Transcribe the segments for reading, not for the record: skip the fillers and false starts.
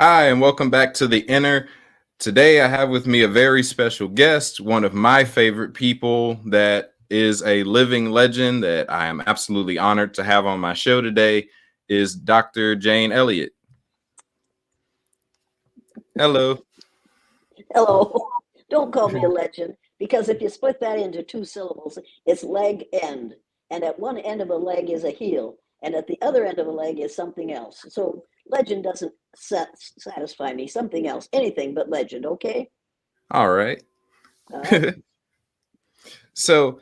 Hi, and welcome back to The Inner. Today, I have with me a very special guest, one of my favorite people that is a living legend that I am absolutely honored to have on my show today is Dr. Jane Elliott. Hello. Hello. Don't call me a legend because if you split that into two syllables, it's leg end. And at one end of a leg is a heel, and at the other end of a leg is something else. So legend doesn't satisfy me. Something else, anything but legend, okay? All right. All right. So,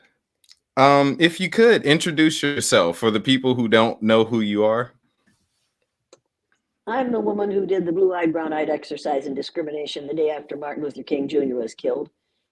if you could introduce yourself for the people who don't know who you are. I'm the woman who did the blue eyed, brown eyed exercise in discrimination the day after Martin Luther King Jr. was killed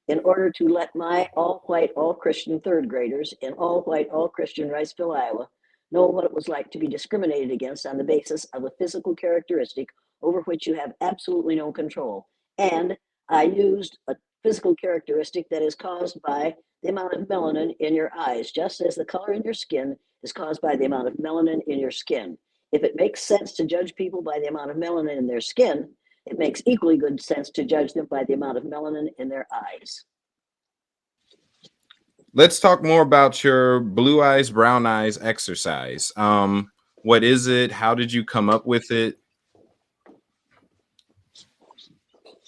in order to let my all white, all Christian third graders in all white, all Christian Riceville, Iowa, know what it was like to be discriminated against on the basis of a physical characteristic over which you have absolutely no control. And I used a physical characteristic that is caused by the amount of melanin in your eyes, just as the color in your skin is caused by the amount of melanin in your skin. If it makes sense to judge people by the amount of melanin in their skin, it makes equally good sense to judge them by the amount of melanin in their eyes. Let's talk more about your blue eyes, brown eyes exercise. What is it? How did you come up with it?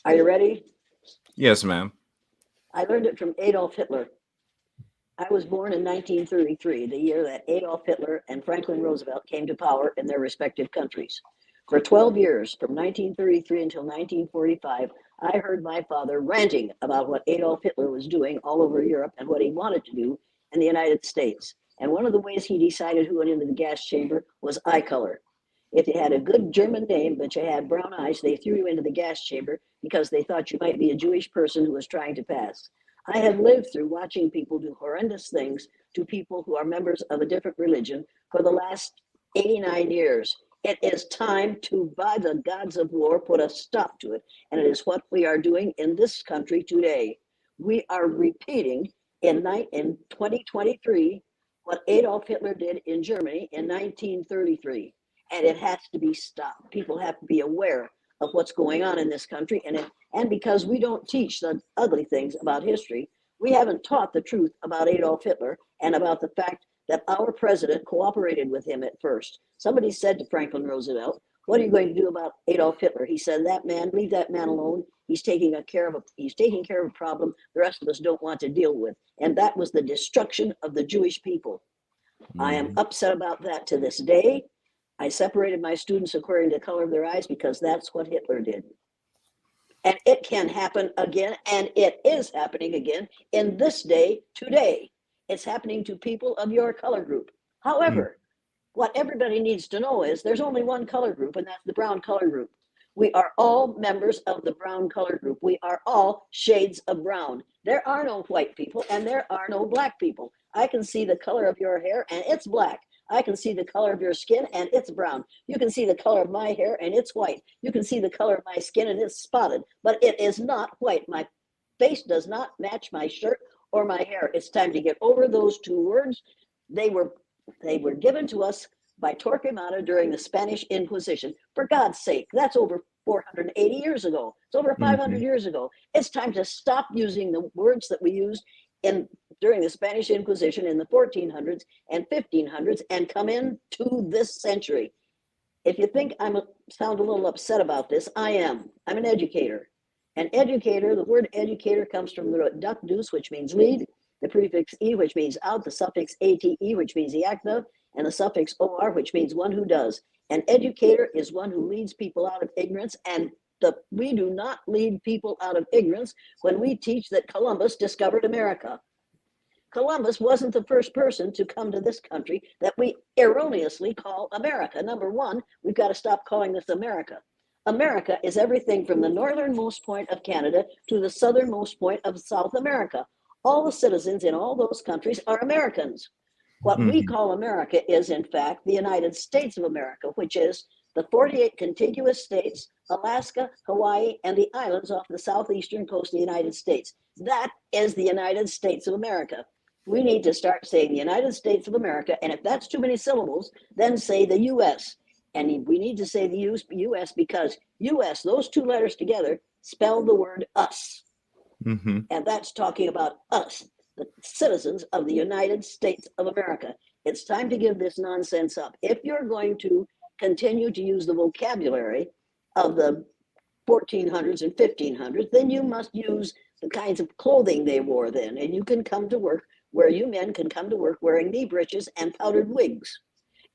Are you ready? Yes, ma'am. I learned it from Adolf Hitler. I was born in 1933, the year that Adolf Hitler and Franklin Roosevelt came to power in their respective countries. For 12 years, from 1933 until 1945, I heard my father ranting about what Adolf Hitler was doing all over Europe and what he wanted to do in the United States. And one of the ways he decided who went into the gas chamber was eye color. If you had a good German name, but you had brown eyes, they threw you into the gas chamber because they thought you might be a Jewish person who was trying to pass. I have lived through watching people do horrendous things to people who are members of a different religion for the last 89 years. It is time to, by the gods of war, put a stop to it. And it is what we are doing in this country today. We are repeating in 2023 what Adolf Hitler did in Germany in 1933. And it has to be stopped. People have to be aware of what's going on in this country. And because we don't teach the ugly things about history, we haven't taught the truth about Adolf Hitler and about the fact that our president cooperated with him at first. Somebody said to Franklin Roosevelt, "What are you going to do about Adolf Hitler?" He said, "That man, leave that man alone. He's taking care of a problem the rest of us don't want to deal with." And that was the destruction of the Jewish people. I am Mhm. upset about that to this day. I separated my students according to the color of their eyes because that's what Hitler did. And it can happen again, and it is happening again in this day today. It's happening to people of your color group. Mm. However, what everybody needs to know is there's only one color group, and that's the brown color group. We are all members of the brown color group. We are all shades of brown. There are no white people and there are no black people. I can see the color of your hair and it's black. I can see the color of your skin and it's brown. You can see the color of my hair and it's white. You can see the color of my skin and it's spotted, but it is not white. My face does not match my shirt or my hair. It's time to get over those two words. They were they were given to us by Torquemada during the Spanish Inquisition. For God's sake, that's over 480 years ago. It's over 500 Mhm. years ago. It's time to stop using the words that we used in during the Spanish Inquisition in the 1400s and 1500s and come into this century. If you think sound a little upset about this, I am. I'm an educator. An educator, the word educator comes from the root duc dus, which means lead, the prefix e, which means out, the suffix ate, which means the act of, and the suffix or, which means one who does. An educator is one who leads people out of ignorance, and we do not lead people out of ignorance when we teach that Columbus discovered America. Columbus wasn't the first person to come to this country that we erroneously call America. Number one, we've got to stop calling this America. America is everything from the northernmost point of Canada to the southernmost point of South America. All the citizens in all those countries are Americans. What we Mhm. call America is, in fact, the United States of America, which is the 48 contiguous states, Alaska, Hawaii, and the islands off the southeastern coast of the United States. That is the United States of America. We need to start saying the United States of America, and if that's too many syllables, then say the US. And we need to say the U.S. because U.S., those two letters together spell the word us. Mm-hmm. And that's talking about us, the citizens of the United States of America. It's time to give this nonsense up. If you're going to continue to use the vocabulary of the 1400s and 1500s, then you must use the kinds of clothing they wore then. And you can come to work where you men can come to work wearing knee breeches and powdered wigs.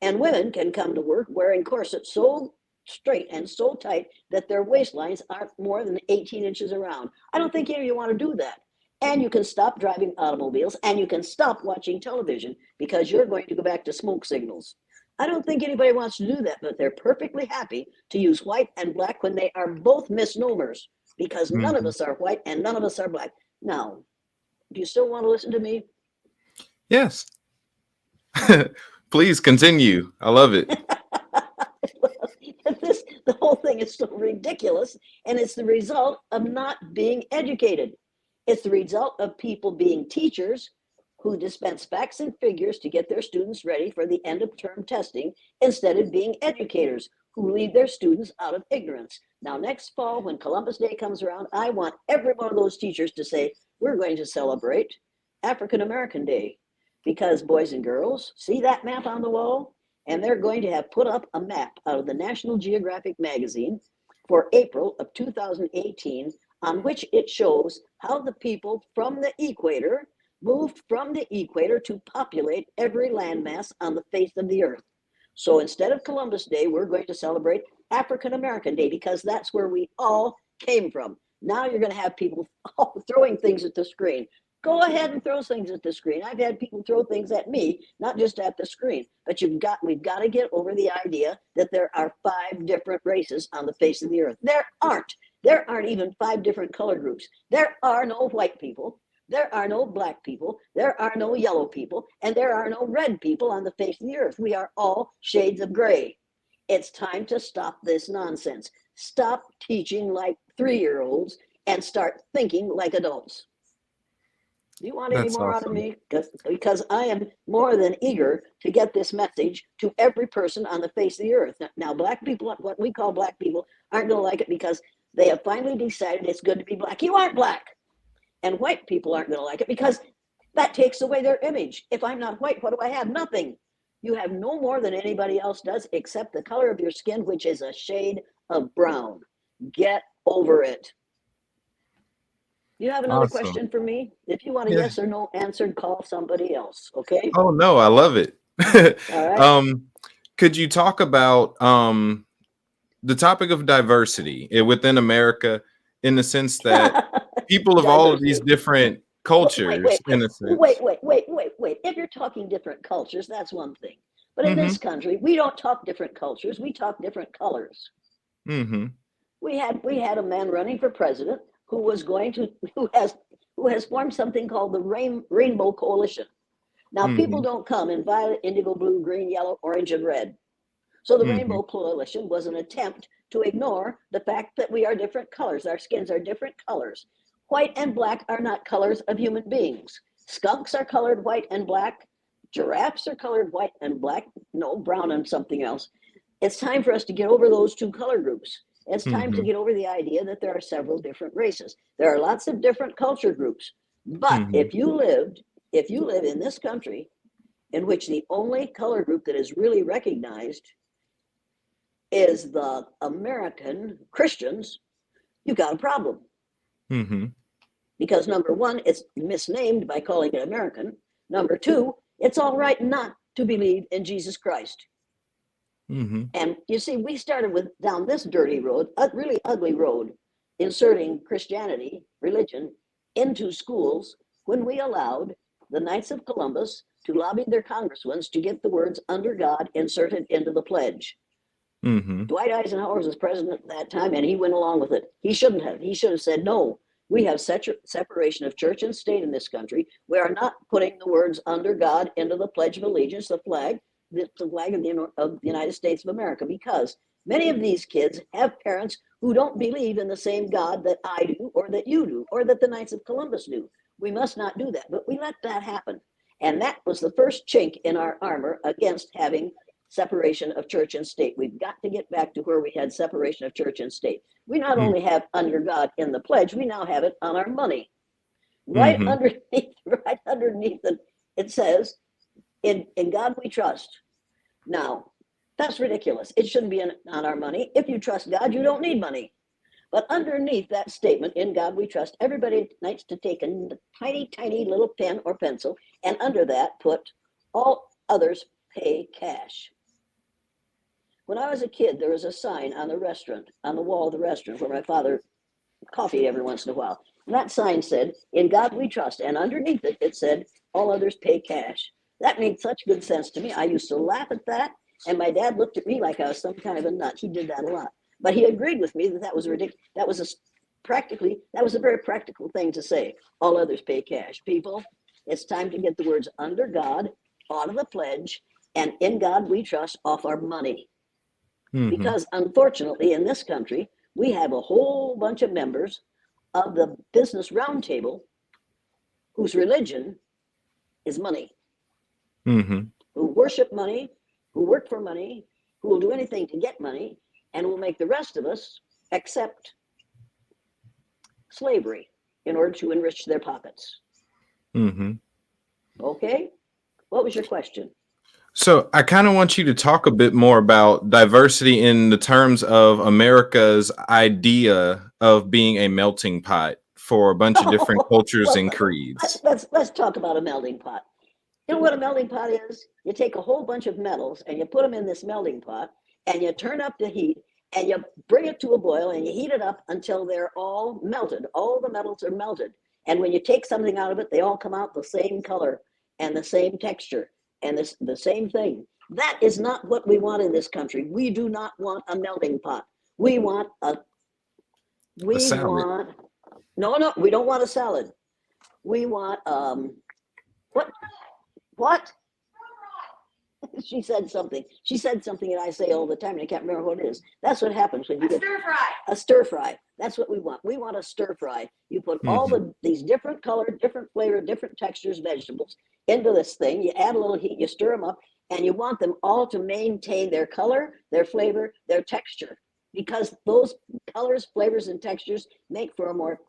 And women can come to work wearing corsets so straight and so tight that their waistlines aren't more than 18 inches around. I don't think any of you want to do that. And you can stop driving automobiles and you can stop watching television because you're going to go back to smoke signals. I don't think anybody wants to do that, but they're perfectly happy to use white and black when they are both misnomers because none of us are white and none of us are black. Now, do you still want to listen to me? Yes. Please continue. I love it. The whole thing is so ridiculous, and it's the result of not being educated. It's the result of people being teachers who dispense facts and figures to get their students ready for the end of term testing instead of being educators who lead their students out of ignorance. Now, next fall, when Columbus Day comes around, I want every one of those teachers to say, we're going to celebrate African American Day. Because, boys and girls, see that map on the wall? And they're going to have put up a map out of the National Geographic magazine for April of 2018, on which it shows how the people from the equator moved from the equator to populate every landmass on the face of the earth. So instead of Columbus Day, we're going to celebrate African American Day because that's where we all came from. Now you're going to have people throwing things at the screen. Go ahead and throw things at the screen. I've had people throw things at me, not just at the screen. But we've got to get over the idea that there are 5 different races on the face of the earth. There aren't. There aren't even 5 different color groups. There are no white people. There are no black people. There are no yellow people. And there are no red people on the face of the earth. We are all shades of gray. It's time to stop this nonsense. Stop teaching like 3-year-olds and start thinking like adults. Do you want any more out of me? Because I am more than eager to get this message to every person on the face of the earth. Now, black people, what we call black people, aren't going to like it because they have finally decided it's good to be black. You aren't black. And white people aren't going to like it because that takes away their image. If I'm not white, what do I have? Nothing. You have no more than anybody else does except the color of your skin, which is a shade of brown. Get over it. You have another question for me? If you want a yes or no answered, call somebody else, okay? Oh, no, I love it. All right. Could you talk about the topic of diversity within America in the sense that people of all of these different cultures, in a sense. Wait. If you're talking different cultures, that's one thing. But in this country, we don't talk different cultures. We talk different colors. We had a man running for president who has formed something called the Rainbow Coalition. Now, people don't come in violet, indigo, blue, green, yellow, orange, and red. So the Rainbow Coalition was an attempt to ignore the fact that we are different colors. Our skins are different colors. White and black are not colors of human beings. Skunks are colored white and black. Giraffes are colored white and black. No, brown and something else. It's time for us to get over those 2 color groups. It's time to get over the idea that there are several different races. There are lots of different culture groups. But if you live in this country in which the only color group that is really recognized is the American Christians, you got a problem. Because number 1, it's misnamed by calling it American. Number 2, it's all right not to believe in Jesus Christ. And you see, we started down this dirty road, a really ugly road, inserting Christianity, religion, into schools when we allowed the Knights of Columbus to lobby their congressmen to get the words "under God" inserted into the pledge. Dwight Eisenhower was president at that time, and he went along with it. He shouldn't have. He should have said, no, we have separation of church and state in this country. We are not putting the words "under God" into the Pledge of Allegiance, the flag of the United States of America, because many of these kids have parents who don't believe in the same God that I do, or that you do, or that the Knights of Columbus do. We must not do that, but we let that happen. And that was the first chink in our armor against having separation of church and state. We've got to get back to where we had separation of church and state. We not only have under God in the pledge, we now have it on our money. Right underneath it, it says, in God we trust. Now, that's ridiculous. It shouldn't be on our money. If you trust God, you don't need money. But underneath that statement, in God we trust, everybody needs to take a tiny, tiny little pen or pencil, and under that put, all others pay cash. When I was a kid, there was a sign on the restaurant, on the wall of the restaurant, where my father coffee every once in a while. And that sign said, in God we trust. And underneath it, it said, all others pay cash. That made such good sense to me. I used to laugh at that. And my dad looked at me like I was some kind of a nut. He did that a lot. But he agreed with me that that was ridiculous. That was a very practical thing to say. All others pay cash. People, it's time to get the words under God, out of the pledge, and in God we trust off our money. Because unfortunately, in this country, we have a whole bunch of members of the Business Roundtable whose religion is money, who worship money, who work for money, who will do anything to get money, and will make the rest of us accept slavery in order to enrich their pockets. Okay? What was your question? So I kind of want you to talk a bit more about diversity in the terms of America's idea of being a melting pot for a bunch of different cultures and creeds. Let's talk about a melting pot. You know what a melting pot is? You take a whole bunch of metals and you put them in this melting pot and you turn up the heat and you bring it to a boil and you heat it up until they're all melted. All the metals are melted. And when you take something out of it, they all come out the same color and the same texture and the same thing. That is not what we want in this country. We do not want a melting pot. We want we don't want a salad. We want what? She said something that I say all the time and I can't remember what it is. That's what happens when you get a stir fry. That's what we want. We want a stir fry. You put all these different colored, different flavor, different textures, vegetables into this thing. You add a little heat, you stir them up, and you want them all to maintain their color, their flavor, their texture, because those colors, flavors, and textures make for a more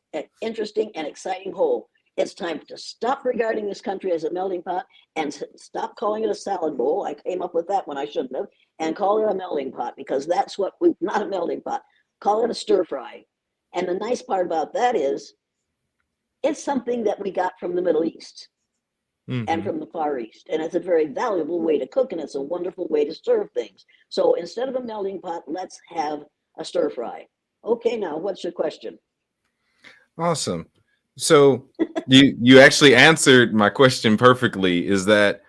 interesting and exciting whole. It's time to stop regarding this country as a melting pot and stop calling it a salad bowl. I came up with that when I shouldn't have, and call it a melting pot, because that's what not a melting pot. Call it a stir fry. And the nice part about that is it's something that we got from the Middle East and from the Far East. And it's a very valuable way to cook, and it's a wonderful way to serve things. So instead of a melting pot, let's have a stir fry. Okay, now what's your question? Awesome. So you actually answered my question perfectly, is that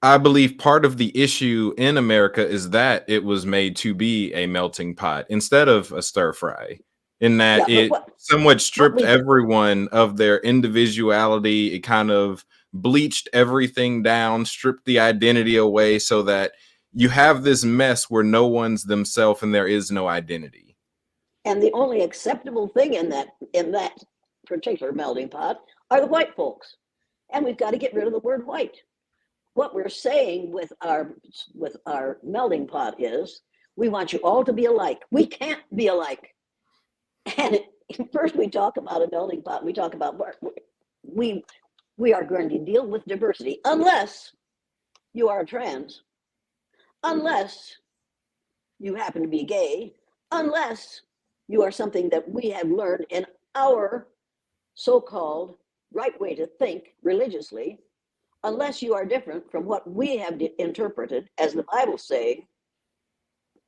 I believe part of the issue in America is that it was made to be a melting pot instead of a stir fry, in that it somewhat stripped everyone of their individuality. It kind of bleached everything down, stripped the identity away, so that you have this mess where no one's themselves and there is no identity. And the only acceptable thing in that particular melting pot are the white folks. And we've got to get rid of the word white. What we're saying with our melting pot is, we want you all to be alike. We can't be alike. And first we talk about a melting pot. We talk about we are going to deal with diversity, unless you are trans, unless you happen to be gay, unless you are something that we have learned in our so-called right way to think religiously, unless you are different from what we have interpreted as the Bible saying.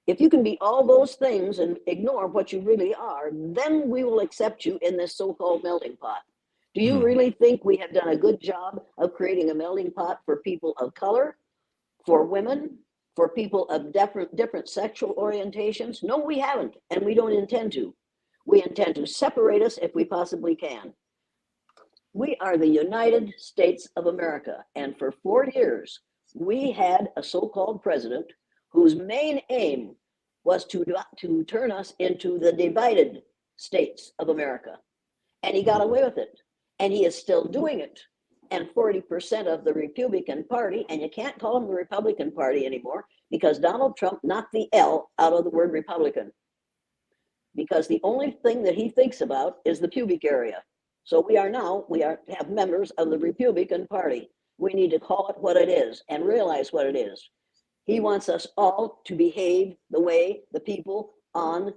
If you can be all those things and ignore what you really are, then we will accept you in this so-called melting pot. Do you really think we have done a good job of creating a melting pot for people of color, for women, for people of different sexual orientations? No, we haven't, and we don't intend to. We intend to separate us if we possibly can. We are the United States of America, and for 4 years, we had a so-called president whose main aim was to turn us into the divided states of America. And he got away with it, and he is still doing it. and 40% of the Republican Party, and you can't call them the Republican Party anymore because Donald Trump knocked the L out of the word Republican, because the only thing that he thinks about is the pubic area. So we have members of the Republican Party. We need to call it what it is and realize what it is. He wants us all to behave the way the people on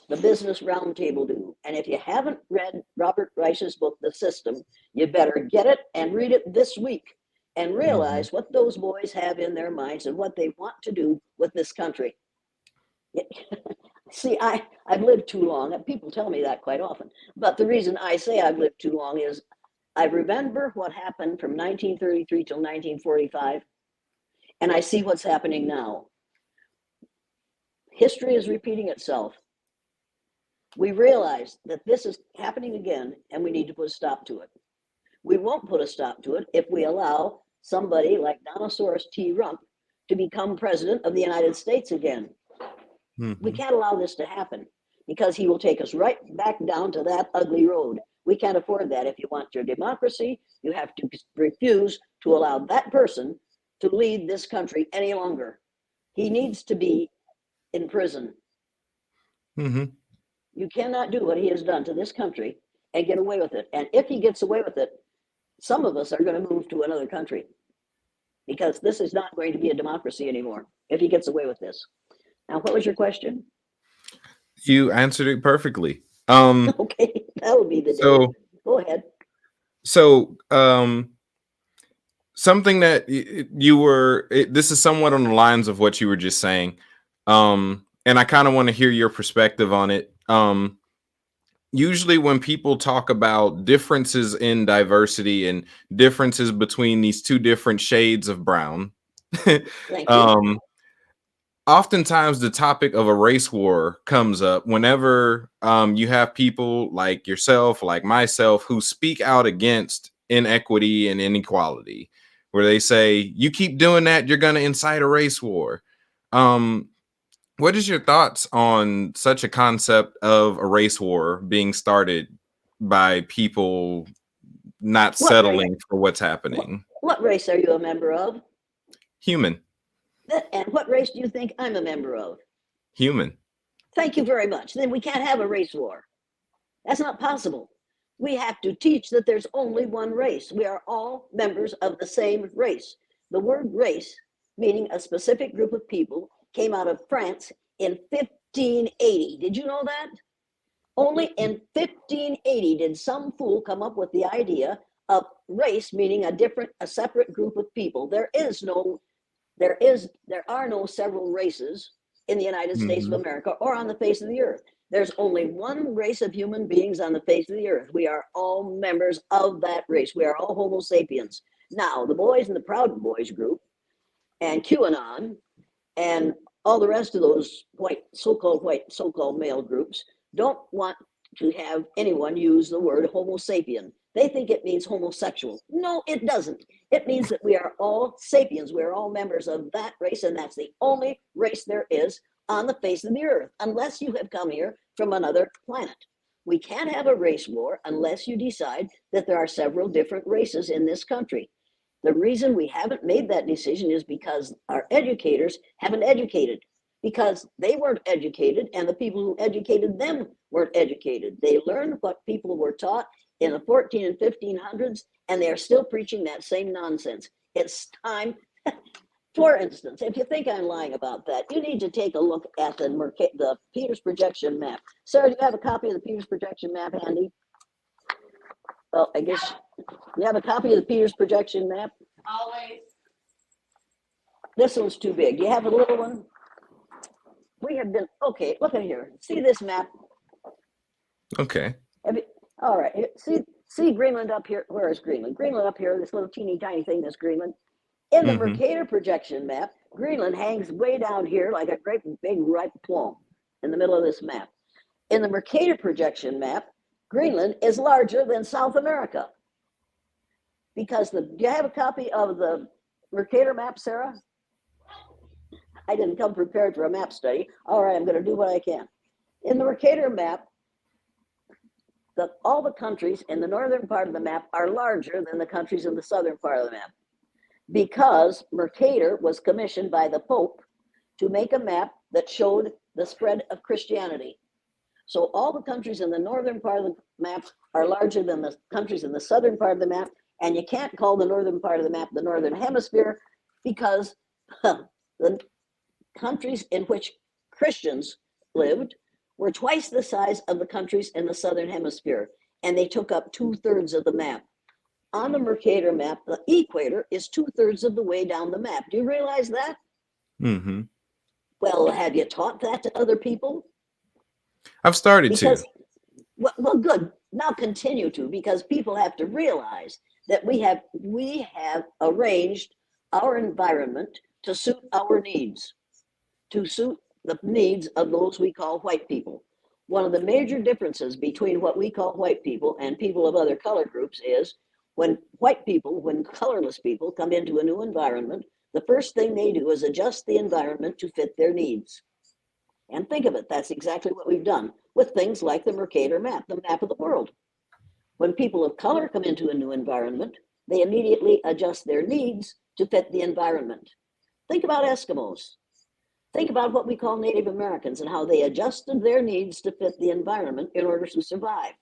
the Business Roundtable do. And if you haven't read Robert Reich's book, The System, you better get it and read it this week and realize what those boys have in their minds and what they want to do with this country. See, I've lived too long. People tell me that quite often. But the reason I say I've lived too long is I remember what happened from 1933 till 1945, and I see what's happening now. History is repeating itself. We realize that this is happening again, and we need to put a stop to it. We won't put a stop to it if we allow somebody like Donosaurus T. Rump to become president of the United States again. We can't allow this to happen because he will take us right back down to that ugly road. We can't afford that. If you want your democracy, you have to refuse to allow that person to lead this country any longer. He needs to be in prison. You cannot do what he has done to this country and get away with it. And if he gets away with it, some of us are going to move to another country because this is not going to be a democracy anymore if he gets away with this. Now, what was your question? You answered it perfectly. Okay, that would be the day. Go ahead. So, something that this is somewhat on the lines of what you were just saying. And I kind of want to hear your perspective on it. Usually when people talk about differences in diversity and differences between these two different shades of brown, oftentimes the topic of a race war comes up whenever you have people like yourself, like myself, who speak out against inequity and inequality, where they say, you keep doing that, you're going to incite a race war. What is your thoughts on such a concept of a race war being started by people not settling for what's happening? What race are you a member of? Human. And what race do you think I'm a member of? Human. Thank you very much. Then we can't have a race war. That's not possible. We have to teach that there's only one race. We are all members of the same race. The word race, meaning a specific group of people, came out of France in 1580. Did you know that? Only in 1580 did some fool come up with the idea of race, meaning a separate group of people. There are no several races in the United States of America or on the face of the earth. There's only one race of human beings on the face of the earth. We are all members of that race. We are all Homo sapiens. Now, the boys in the Proud Boys group and QAnon and all the rest of those so-called male groups don't want to have anyone use the word Homo sapien. They think it means homosexual. No, it doesn't. It means that we are all sapiens. We're all members of that race, and that's the only race there is on the face of the earth, unless you have come here from another planet. We can't have a race war unless you decide that there are several different races in this country. The reason we haven't made that decision is because our educators haven't educated, because they weren't educated and the people who educated them weren't educated. They learned what people were taught in the 14 and 1500s, and they are still preaching that same nonsense. It's time. For instance, if you think I'm lying about that, you need to take a look at the Peters projection map. Sarah, do you have a copy of the Peters projection map handy? Well, I guess you have a copy of the Peters projection map? Always. This one's too big. Do you have a little one? We have been, okay, look at here. See this map? Okay. All right. See Greenland up here? Where is Greenland? Greenland up here, this little teeny tiny thing, that's Greenland. In the Mercator projection map, Greenland hangs way down here like a great big ripe plum in the middle of this map. In the Mercator projection map, Greenland is larger than South America. Because do you have a copy of the Mercator map, Sarah? I didn't come prepared for a map study. All right, I'm going to do what I can. In the Mercator map, all the countries in the northern part of the map are larger than the countries in the southern part of the map, because Mercator was commissioned by the Pope to make a map that showed the spread of Christianity. So all the countries in the northern part of the map are larger than the countries in the southern part of the map, and you can't call the northern part of the map the northern hemisphere, because the countries in which Christians lived were twice the size of the countries in the southern hemisphere, and they took up 2/3 of the map. On the Mercator map, the equator is 2/3 of the way down the map. Do you realize that? Mm-hmm. Well, have you taught that to other people? I've started to. Because, well, good. Now continue to, because people have to realize that we have arranged our environment to suit our needs, to suit the needs of those we call white people. One of the major differences between what we call white people and people of other color groups is when colorless people come into a new environment, the first thing they do is adjust the environment to fit their needs. And think of it, that's exactly what we've done with things like the Mercator map, the map of the world. When people of color come into a new environment, they immediately adjust their needs to fit the environment. Think about Eskimos. Think about what we call Native Americans and how they adjusted their needs to fit the environment in order to survive.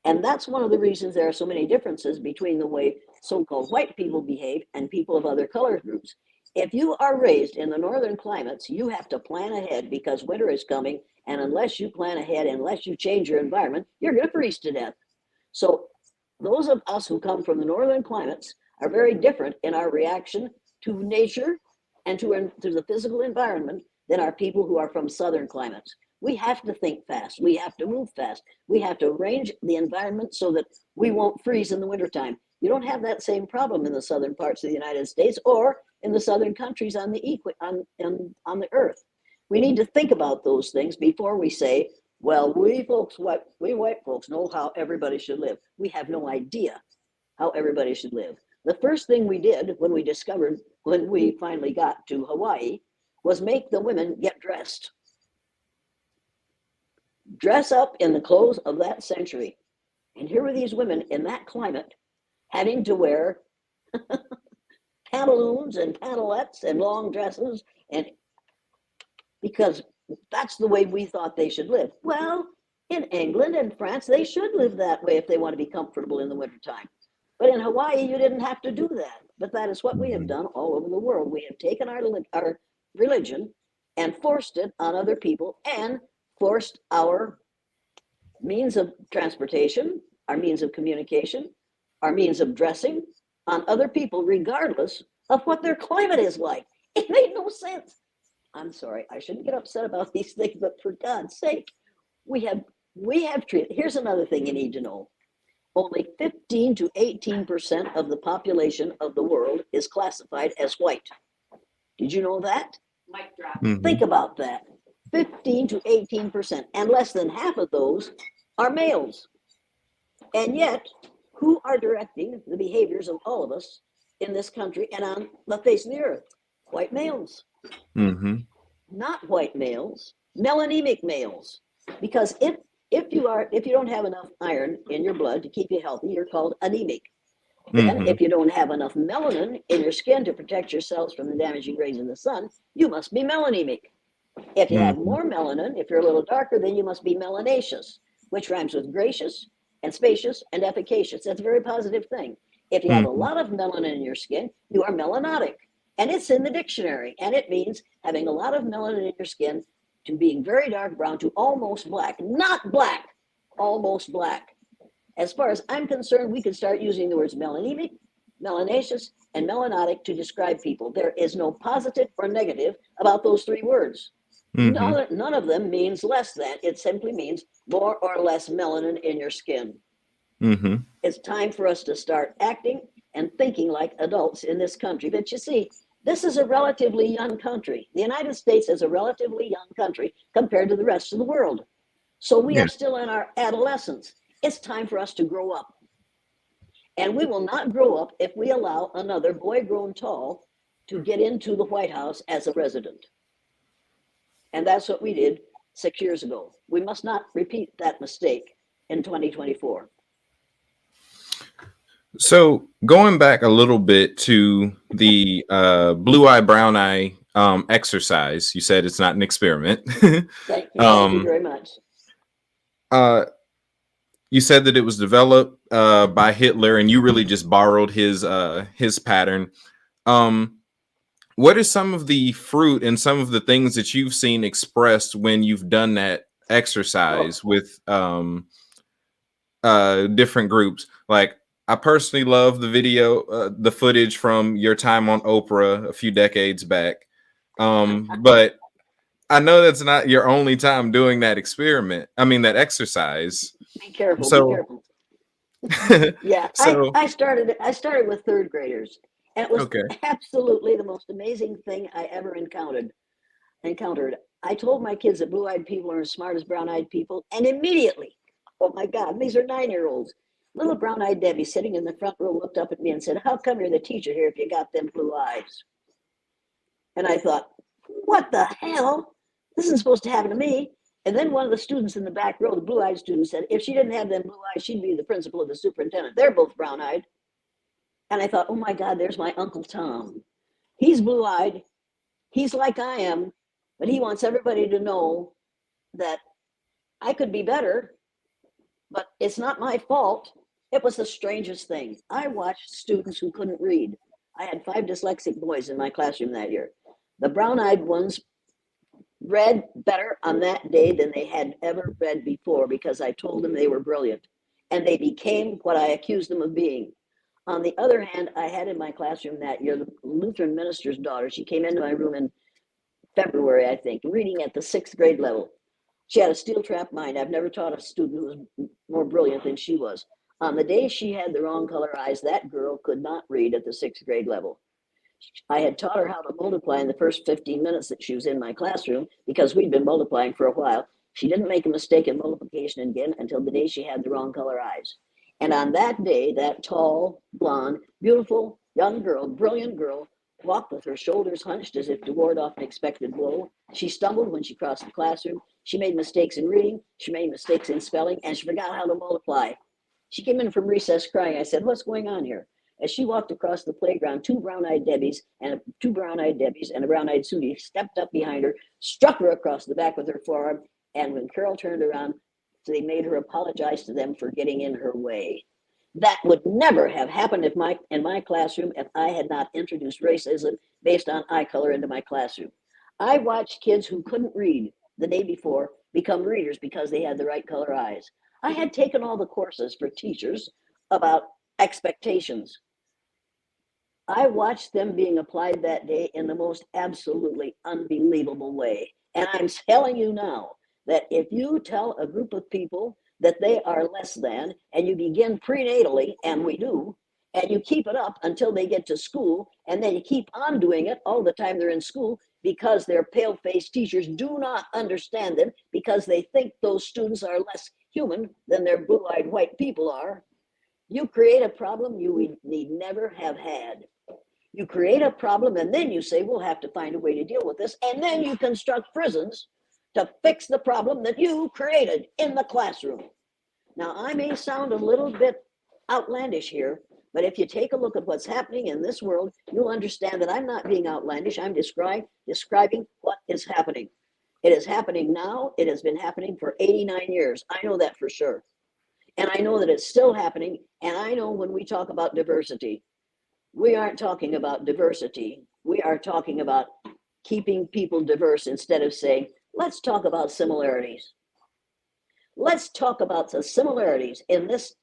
And that's one of the reasons there are so many differences between the way so-called white people behave and people of other color groups. If you are raised in the northern climates, you have to plan ahead because winter is coming. And unless you plan ahead, unless you change your environment, you're going to freeze to death. So those of us who come from the northern climates are very different in our reaction to nature and to the physical environment than our people who are from southern climates. We have to think fast. We have to move fast. We have to arrange the environment so that we won't freeze in the wintertime. You don't have that same problem in the southern parts of the United States or in the southern countries on the earth. We need to think about those things before we say, well, we white folks know how everybody should live. We have no idea how everybody should live. The first thing we did when we finally got to Hawaii was make the women get dressed. Dress up in the clothes of that century. And here were these women in that climate having to wear pantaloons and pantalettes and long dresses, and because that's the way we thought they should live. Well, in England and France, they should live that way if they want to be comfortable in the wintertime. But in Hawaii, you didn't have to do that. But that is what we have done all over the world. We have taken our religion and forced it on other people and forced our means of transportation, our means of communication, our means of dressing on other people, regardless of what their climate is like. It made no sense. I'm sorry, I shouldn't get upset about these things, but for God's sake, we have treated. Here's another thing you need to know. Only 15 to 18% of the population of the world is classified as white. Did you know that? Mic drop. Mm-hmm. Think about that. 15 to 18%, and less than half of those are males. And yet, who are directing the behaviors of all of us in this country and on the face of the earth? White males. Mm-hmm. Not white males, melanemic males. Because if you don't have enough iron in your blood to keep you healthy, you're called anemic. Then, Mm-hmm. if you don't have enough melanin in your skin to protect your cells from the damaging rays in the sun, you must be melanemic. If you have more melanin, if you're a little darker, then you must be melanaceous, which rhymes with gracious and spacious and efficacious. That's a very positive thing. If you have a lot of melanin in your skin, you are melanotic. And it's in the dictionary. And it means having a lot of melanin in your skin to being very dark brown to almost black. Not black, almost black. As far as I'm concerned, we could start using the words melanemic, melanaceous, and melanotic to describe people. There is no positive or negative about those three words. None of them means less than. It simply means more or less melanin in your skin. Mm-hmm. It's time for us to start acting and thinking like adults in this country. But you see, this is a relatively young country. The United States is a relatively young country compared to the rest of the world. So we are still in our adolescence. It's time for us to grow up. And we will not grow up if we allow another boy grown tall to get into the White House as a president. And that's what we did 6 years ago. We must not repeat that mistake in 2024. So going back a little bit to the blue eye, brown eye exercise, you said it's not an experiment. Thank you um, very much. uh, you said that it was developed by Hitler, and you really just borrowed his pattern. Um, what are some of the fruit and some of the things that you've seen expressed when you've done that exercise with different groups? Like, I personally love the video, the footage from your time on Oprah a few decades back. But I know that's not your only time doing that experiment. I mean, that exercise. Be careful. Be So, careful. Yeah, so I started with third graders, and it was okay. absolutely the most amazing thing I ever encountered. I told my kids that blue-eyed people are as smart as brown-eyed people, and immediately, oh my God, these are 9-year-olds. Little brown-eyed Debbie sitting in the front row looked up at me and said, "How come you're the teacher here if you got them blue eyes?" And I thought, what the hell? This isn't supposed to happen to me. And then one of the students in the back row, the blue-eyed student, said, if she didn't have them blue eyes, she'd be the principal of the superintendent. They're both brown-eyed. And I thought, oh my God, there's my Uncle Tom. He's blue-eyed. He's like I am, but he wants everybody to know that I could be better, but it's not my fault. It was the strangest thing. I watched students who couldn't read. I had 5 dyslexic boys in my classroom that year. The brown-eyed ones read better on that day than they had ever read before because I told them they were brilliant, and they became what I accused them of being. On the other hand, I had in my classroom that year the Lutheran minister's daughter. She came into my room in February, I think, reading at the 6th grade level. She had a steel trap mind. I've never taught a student who was more brilliant than she was. On the day she had the wrong color eyes, that girl could not read at the 6th grade level. I had taught her how to multiply in the first 15 minutes that she was in my classroom because we'd been multiplying for a while. She didn't make a mistake in multiplication again until the day she had the wrong color eyes. And on that day, that tall, blonde, beautiful young girl, brilliant girl, walked with her shoulders hunched as if to ward off an expected blow. She stumbled when she crossed the classroom. She made mistakes in reading. She made mistakes in spelling, and she forgot how to multiply. She came in from recess crying. I said, "What's going on here?" As she walked across the playground, two brown-eyed Debbies and a brown-eyed Sudie stepped up behind her, struck her across the back with her forearm, and when Carol turned around, they made her apologize to them for getting in her way. That would never have happened in my classroom if I had not introduced racism based on eye color into my classroom. I watched kids who couldn't read the day before become readers because they had the right color eyes. I had taken all the courses for teachers about expectations. I watched them being applied that day in the most absolutely unbelievable way. And I'm telling you now that if you tell a group of people that they are less than, and you begin prenatally, and we do, and you keep it up until they get to school, and then you keep on doing it all the time they're in school because their pale-faced teachers do not understand them because they think those students are less human than their blue-eyed white people are, you create a problem you need never have had. You create a problem and then you say, we'll have to find a way to deal with this. And then you construct prisons to fix the problem that you created in the classroom. Now, I may sound a little bit outlandish here, but if you take a look at what's happening in this world, you'll understand that I'm not being outlandish. I'm describing what is happening. It is happening now. It has been happening for 89 years. I know that for sure. And I know that it's still happening. And I know when we talk about diversity, we aren't talking about diversity. We are talking about keeping people diverse instead of saying, let's talk about similarities. Let's talk about the similarities in this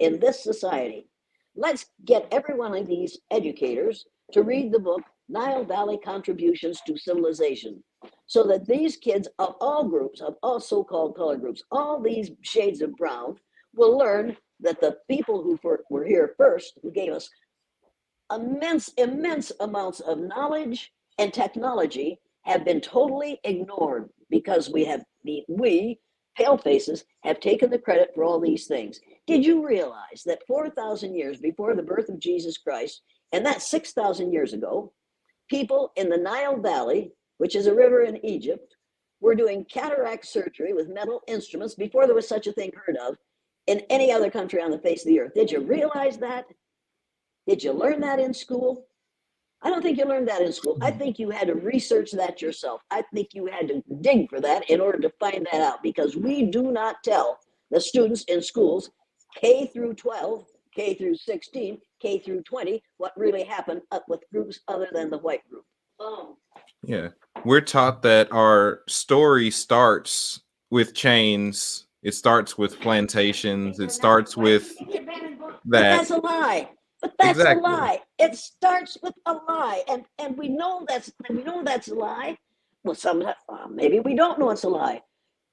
society. Let's get every one of these educators to read the book Nile Valley Contributions to Civilization, so that these kids of all groups, of all so-called color groups, all these shades of brown, will learn that the people who were here first, who gave us immense amounts of knowledge and technology, have been totally ignored because we pale faces have taken the credit for all these things. Did you realize that 4,000 years before the birth of Jesus Christ, and that's 6,000 years ago, people in the Nile Valley, which is a river in Egypt, were doing cataract surgery with metal instruments before there was such a thing heard of in any other country on the face of the earth. Did you realize that? Did you learn that in school? I don't think you learned that in school. I think you had to research that yourself. I think you had to dig for that in order to find that out, because we do not tell the students in schools, K through 12, K through 16, K through 20, what really happened up with groups other than the white group. Yeah. We're taught that our story starts with chains. It starts with plantations. It starts with But that's that. a lie. But that's a Exactly. lie. It starts with a lie, and we know that's a lie. Well, maybe we don't know it's a lie.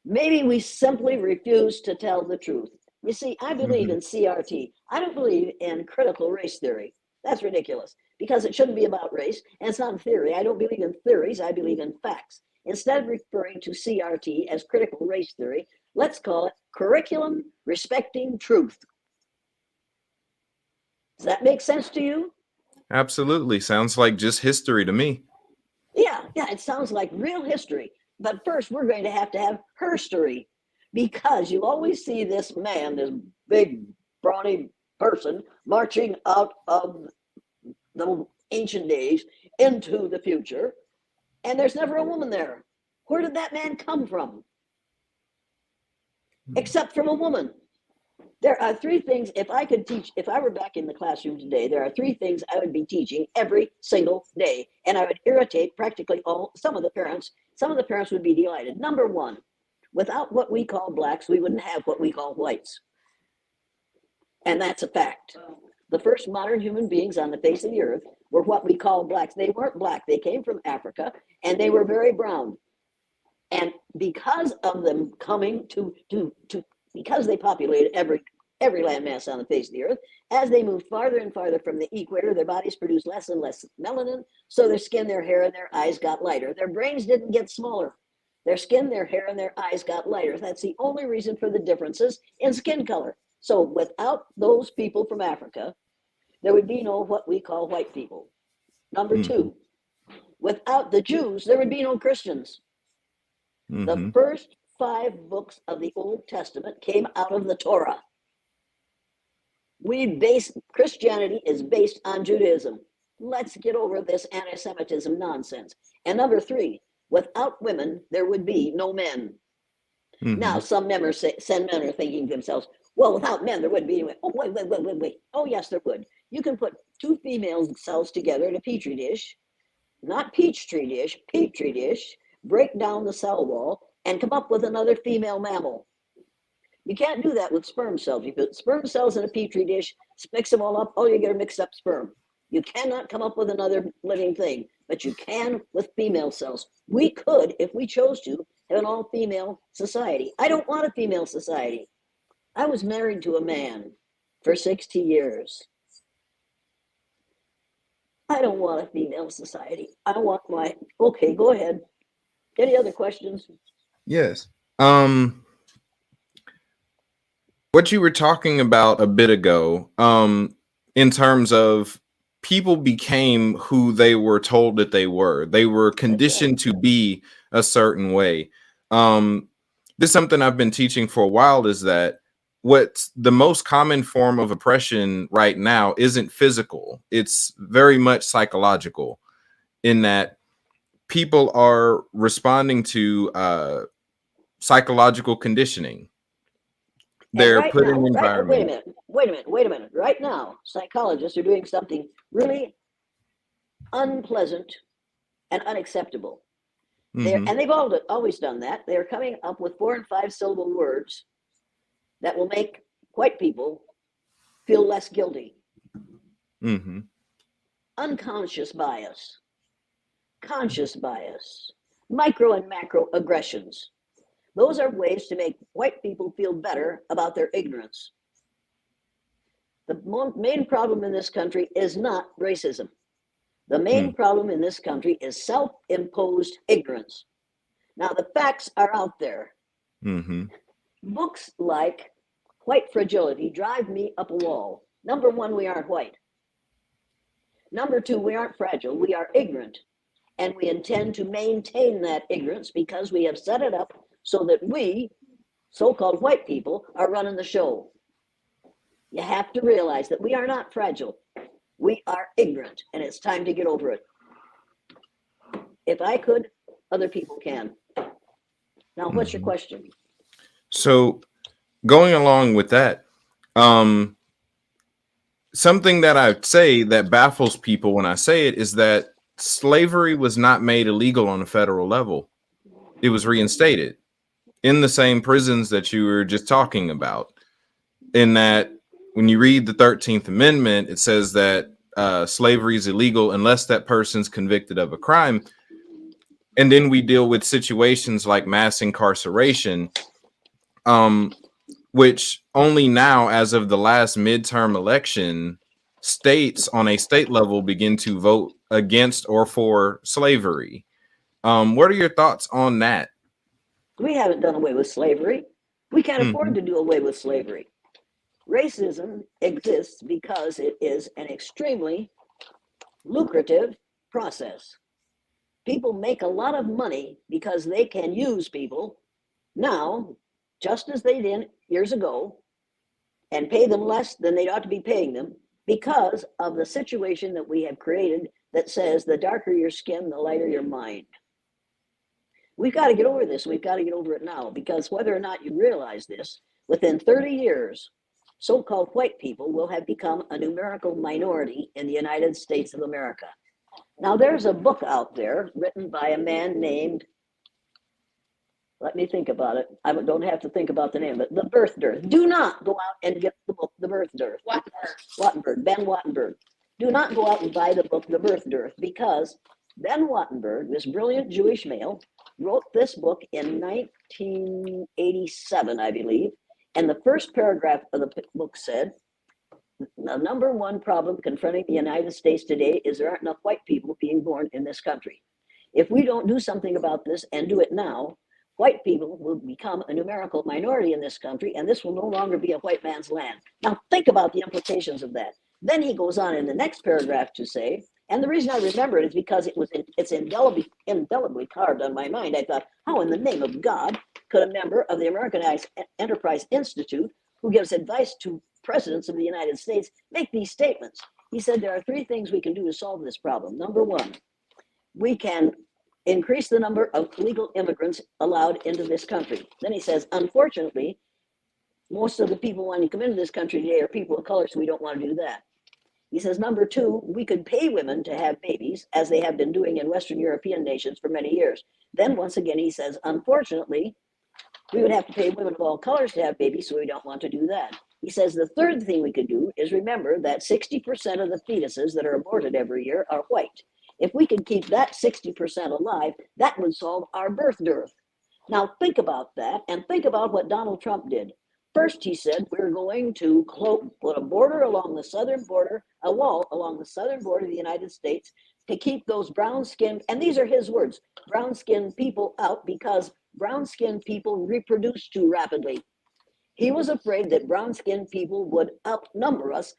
Maybe we simply refuse to tell the truth. You see, I believe in CRT. I don't believe in critical race theory. That's ridiculous, because it shouldn't be about race, and it's not a theory. I don't believe in theories. I believe in facts. Instead of referring to CRT as critical race theory, let's call it curriculum respecting truth. Does that make sense to you? Absolutely. Sounds like just history to me. Yeah, it sounds like real history. But first, we're going to have her story, because you always see this man, this big, brawny person, marching out of the ancient days into the future, and there's never a woman there. Where did that man come from? Except from a woman. There are three things, if I were back in the classroom today, there are three things I would be teaching every single day. And I would irritate practically some of the parents. Some of the parents would be delighted. Number one, without what we call blacks, we wouldn't have what we call whites. And that's a fact. The first modern human beings on the face of the earth were what we call blacks. They weren't black. They came from Africa, and they were very brown. And because of them coming because they populated every landmass on the face of the earth, as they moved farther and farther from the equator, their bodies produced less and less melanin, so their skin, their hair, and their eyes got lighter. Their brains didn't get smaller. Their skin, their hair, and their eyes got lighter. That's the only reason for the differences in skin color. So without those people from Africa, there would be no what we call white people. Number two, without the Jews, there would be no Christians. The first 5 books of the Old Testament came out of the Torah. Christianity is based on Judaism. Let's get over this anti-Semitism nonsense. And number 3, without women, there would be no men. Now, some men are thinking to themselves, well, without men, there wouldn't be any. Oh, wait. Oh, yes, there would. You can put 2 female cells together in a petri dish, not petri dish, break down the cell wall, and come up with another female mammal. You can't do that with sperm cells. You put sperm cells in a petri dish, mix them all up, you get a mixed up sperm. You cannot come up with another living thing, but you can with female cells. We could, if we chose to, have an all-female society. I don't want a female society. I was married to a man for 60 years. I don't want a female society. I want okay, go ahead. Any other questions? Yes. What you were talking about a bit ago, in terms of people became who they were told that they were. They were conditioned to be a certain way. This is something I've been teaching for a while, is that what's the most common form of oppression right now isn't physical. It's very much psychological, in that people are responding to psychological conditioning. They're right put now, in wait environment. a minute. Right now, psychologists are doing something really unpleasant and unacceptable. And they've always done that. They're coming up with 4 and 5 syllable words that will make white people feel less guilty. Unconscious bias, conscious bias, micro and macro aggressions. Those are ways to make white people feel better about their ignorance. The main problem in this country is not racism. The main problem in this country is self-imposed ignorance. Now, the facts are out there. Books like White Fragility drive me up a wall. Number 1, we aren't white. Number 2, we aren't fragile. We are ignorant. And we intend to maintain that ignorance because we have set it up so that we, so-called white people, are running the show. You have to realize that we are not fragile. We are ignorant, and it's time to get over it. If I could, other people can. Now, what's your question? So going along with that, um, something that I say that baffles people when I say it is that slavery was not made illegal on a federal level. It was reinstated in the same prisons that you were just talking about. In that, when you read the 13th Amendment, it says that slavery is illegal unless that person's convicted of a crime. And then we deal with situations like mass incarceration, which only now, as of the last midterm election, states on a state level begin to vote against or for slavery. What are your thoughts on that? We haven't done away with slavery. We can't afford Mhm. to do away with slavery. Racism exists because it is an extremely lucrative process. People make a lot of money because they can use people now, just as they did years ago, and pay them less than they ought to be paying them because of the situation that we have created that says the darker your skin, the lighter your mind. We've got to get over this. We've got to get over it now because whether or not you realize this, within 30 years, so called white people will have become a numerical minority in the United States of America. Now, there's a book out there written by a man named, let me think about it. I don't have to think about the name, but The Birth Dearth. Do not go out and get the book, The Birth Dearth. Wattenberg, Ben Wattenberg. Do not go out and buy the book, The Birth Dearth, because Ben Wattenberg, this brilliant Jewish male, wrote this book in 1987, I believe. And the first paragraph of the book said, the number one problem confronting the United States today is there aren't enough white people being born in this country. If we don't do something about this and do it now, white people will become a numerical minority in this country, and this will no longer be a white man's land. Now, think about the implications of that. Then he goes on in the next paragraph to say, and the reason I remember it is because it's indelibly carved on my mind. I thought, how in the name of God could a member of the American Enterprise Institute, who gives advice to presidents of the United States, make these statements? He said there are three things we can do to solve this problem. Number one, we can increase the number of legal immigrants allowed into this country. Then he says, unfortunately, most of the people wanting to come into this country today are people of color, so we don't want to do that. He says, number two, we could pay women to have babies, as they have been doing in Western European nations for many years. Then once again, he says, unfortunately, we would have to pay women of all colors to have babies, so we don't want to do that. He says the third thing we could do is remember that 60% of the fetuses that are aborted every year are white. If we could keep that 60% alive, that would solve our birth dearth. Now think about that and think about what Donald Trump did. First, he said, we're going to put a border along the southern border, a wall along the southern border of the United States to keep those brown-skinned, and these are his words, brown-skinned people out because brown-skinned people reproduce too rapidly. He was afraid that brown-skinned people would outnumber us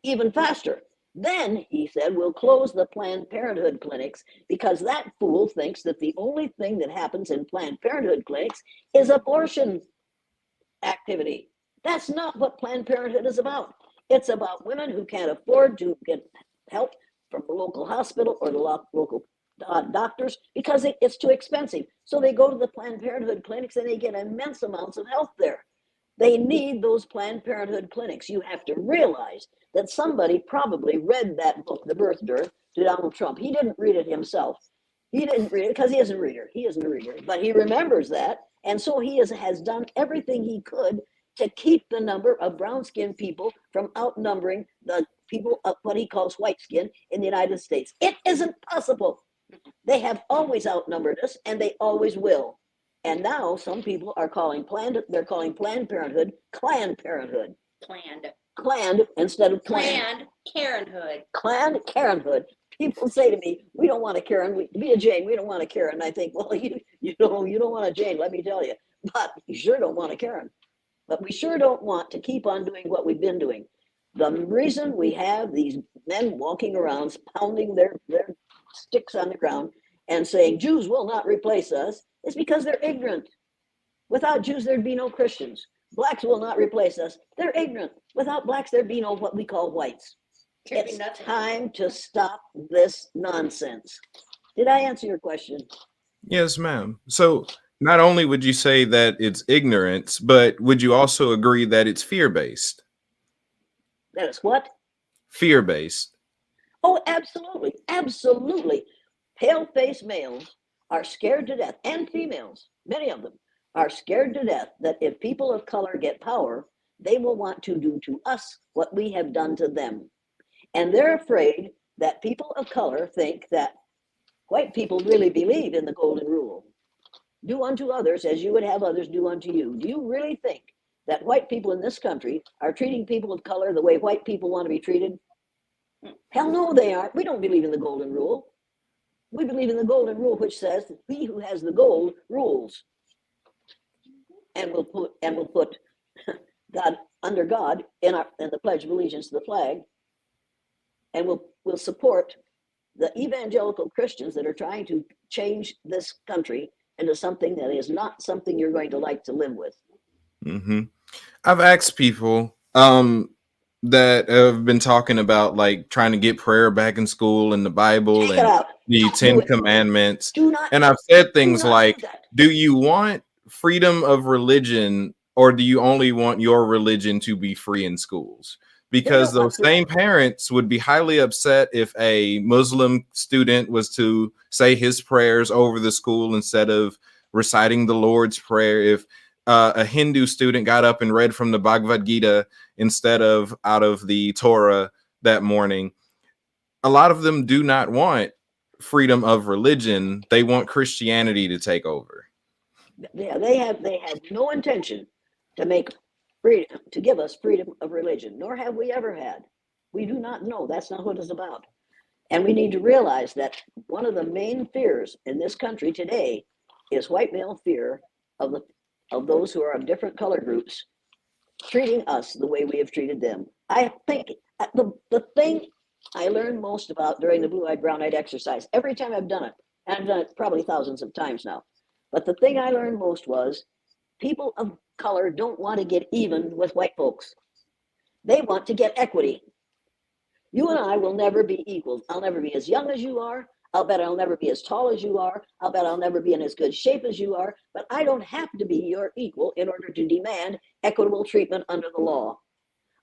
even faster. Then, he said, we'll close the Planned Parenthood clinics because that fool thinks that the only thing that happens in Planned Parenthood clinics is abortion activity. That's not what Planned Parenthood is about. It's about women who can't afford to get help from the local hospital or the local doctors because it's too expensive. So they go to the Planned Parenthood clinics and they get immense amounts of help there. They need those Planned Parenthood clinics. You have to realize that somebody probably read that book, The Birth Dearth, to Donald Trump. He didn't read it himself. He didn't read it because he isn't a reader. He isn't a reader, but he remembers that. And so he has done everything he could to keep the number of brown-skinned people from outnumbering the people of what he calls white skin in the United States. It isn't possible. They have always outnumbered us, and they always will. And now some people are calling Planned Parenthood Planned Parenthood. Planned instead of planned. Planned Parenthood. People say to me, we don't want a Karen. Be a Jane, we don't want a Karen. And I think, well, you don't want a Jane, let me tell you. But you sure don't want a Karen. But we sure don't want to keep on doing what we've been doing. The reason we have these men walking around pounding their sticks on the ground and saying Jews will not replace us is because they're ignorant. Without Jews, there'd be no Christians. Blacks will not replace us. They're ignorant. Without blacks, there'd be no what we call whites. It's time to stop this nonsense. Did I answer your question? Yes, ma'am. So not only would you say that it's ignorance, but would you also agree that it's fear-based? That is what? Fear-based. Oh, absolutely. Absolutely. Pale-faced males are scared to death, and females, many of them, are scared to death that if people of color get power, they will want to do to us what we have done to them. And they're afraid that people of color think that white people really believe in the golden rule. Do unto others as you would have others do unto you. Do you really think that white people in this country are treating people of color the way white people want to be treated? Hell no, they aren't. We don't believe in the golden rule. We believe in the golden rule, which says that he who has the gold rules, and will put God under God in the Pledge of Allegiance to the flag, and will support the evangelical Christians that are trying to change this country into something that is not something you're going to like to live with. Mm-hmm. I've asked people that have been talking about like trying to get prayer back in school and the Bible Take it and out. the Don't do Ten it. Commandments. Do not. And I've said Do things not do like, that. do you want freedom of religion or do you only want your religion to be free in schools? Because don't want those same parents would be highly upset if a Muslim student was to say his prayers over the school instead of reciting the Lord's Prayer. If a Hindu student got up and read from the Bhagavad Gita instead of out of the Torah that morning. A lot of them do not want freedom of religion. They want Christianity to take over. Yeah, they had no intention to make freedom, to give us freedom of religion, nor have we ever had. We do not know. That's not what it's about. And we need to realize that one of the main fears in this country today is white male fear of those who are of different color groups treating us the way we have treated them. I think the thing I learned most about during the blue-eyed, brown-eyed exercise, every time I've done it, and I've done it probably thousands of times now, but the thing I learned most was people of color don't want to get even with white folks. They want to get equity. You and I will never be equal. I'll never be as young as you are. I'll bet I'll never be as tall as you are. I'll bet I'll never be in as good shape as you are. But I don't have to be your equal in order to demand equitable treatment under the law.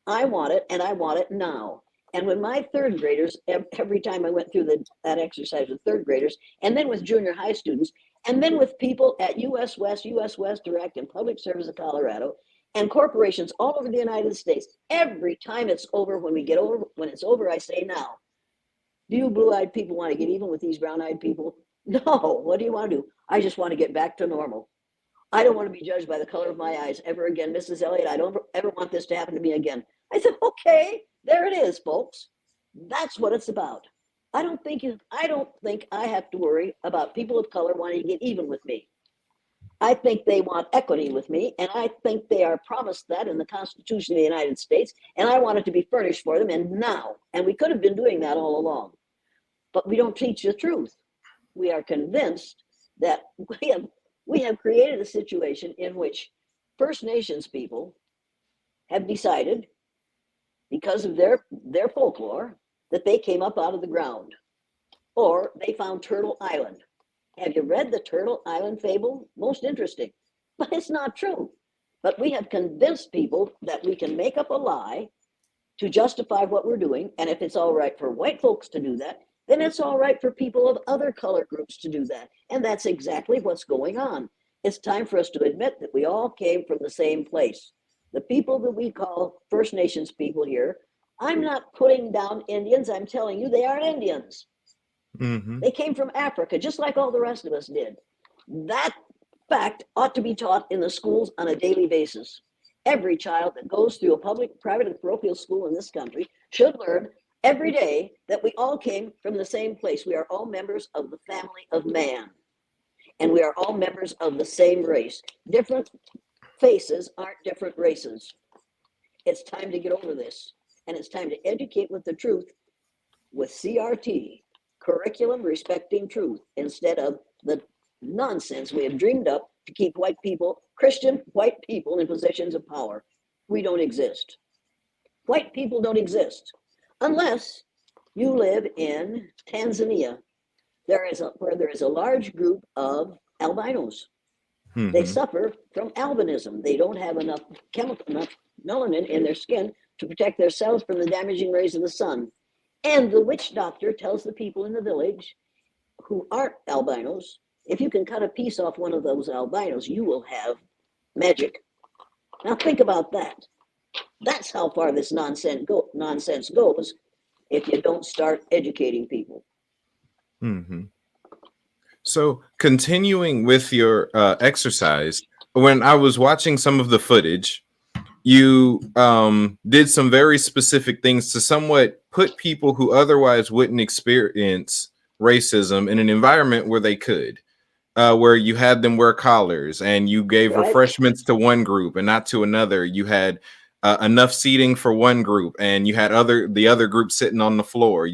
I want it, and I want it now. And when my third graders, every time I went through that exercise with third graders, and then with junior high students, and then with people at US West Direct, and Public Service of Colorado, and corporations all over the United States, every time it's over, when it's over, I say, now, do you blue-eyed people want to get even with these brown-eyed people? No. What do you want to do? I just want to get back to normal. I don't want to be judged by the color of my eyes ever again, Mrs. Elliott. I don't ever want this to happen to me again. I said, okay, there it is, folks. That's what it's about. I don't think I have to worry about people of color wanting to get even with me. I think they want equity with me, and I think they are promised that in the Constitution of the United States, and I want it to be furnished for them, and now. And we could have been doing that all along. But we don't teach the truth. We are convinced that we have created a situation in which First Nations people have decided, because of their folklore, that they came up out of the ground, or they found Turtle Island. Have you read the Turtle Island fable? Most interesting. But it's not true. But we have convinced people that we can make up a lie to justify what we're doing. And if it's all right for white folks to do that, then it's all right for people of other color groups to do that. And that's exactly what's going on. It's time for us to admit that we all came from the same place. The people that we call First Nations people here, I'm not putting down Indians. I'm telling you, they aren't Indians. Mm-hmm. They came from Africa, just like all the rest of us did. That fact ought to be taught in the schools on a daily basis. Every child that goes through a public, private, and parochial school in this country should learn every day that we all came from the same place. We are all members of the family of man, and we are all members of the same race. Different faces aren't different races. It's time to get over this, and it's time to educate with the truth, with CRT, curriculum respecting truth, instead of the nonsense we have dreamed up to keep white people, Christian white people, in positions of power. We don't exist. White people don't exist unless you live in Tanzania. Where there is a large group of albinos. They suffer from albinism. They don't have enough melanin in their skin to protect themselves from the damaging rays of the sun. And the witch doctor tells the people in the village who aren't albinos, if you can cut a piece off one of those albinos, you will have magic. Now think about that. That's how far this nonsense goes if you don't start educating people. So continuing with your exercise, when I was watching some of the footage, you did some very specific things to somewhat put people who otherwise wouldn't experience racism in an environment where they could, where you had them wear collars and you gave refreshments to one group and not to another. You had enough seating for one group and you had the other group sitting on the floor.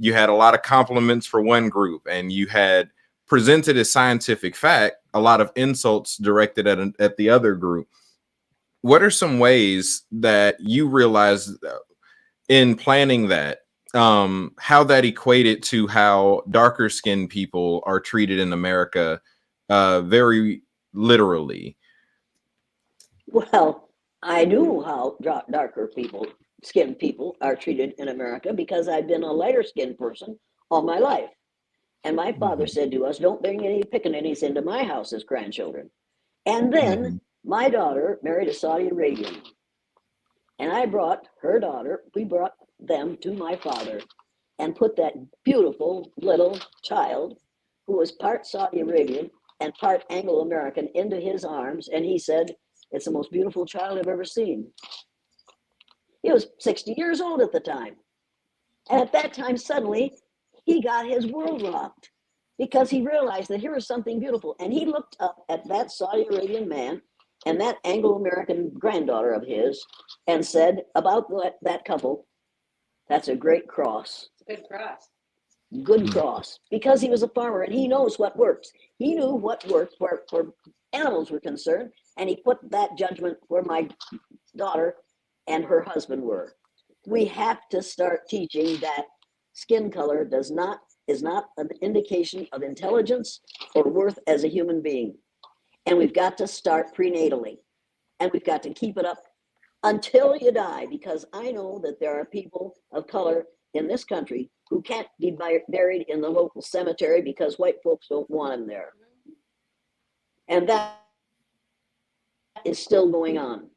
You had a lot of compliments for one group and you had presented as scientific fact a lot of insults directed at the other group. What are some ways that you realized in planning that, how that equated to how darker skinned people are treated in America, very literally? Well, I knew how darker skinned people are treated in America because I've been a lighter skinned person all my life. And my father said to us, don't bring any pickaninnies into my house as grandchildren. And then my daughter married a Saudi Arabian. And we brought them to my father and put that beautiful little child who was part Saudi Arabian and part Anglo-American into his arms. And he said, it's the most beautiful child I've ever seen. He was 60 years old at the time. And at that time, suddenly, he got his world rocked because he realized that here was something beautiful. And he looked up at that Saudi Arabian man and that Anglo-American granddaughter of his and said about that couple, that's a great cross. It's a good cross. Good cross. Because he was a farmer and he knows what works. He knew what worked where animals were concerned, and he put that judgment where my daughter and her husband were. We have to start teaching that skin color is not an indication of intelligence or worth as a human being. And we've got to start prenatally. And we've got to keep it up until you die, because I know that there are people of color in this country who can't be buried in the local cemetery because white folks don't want them there. And that is still going on.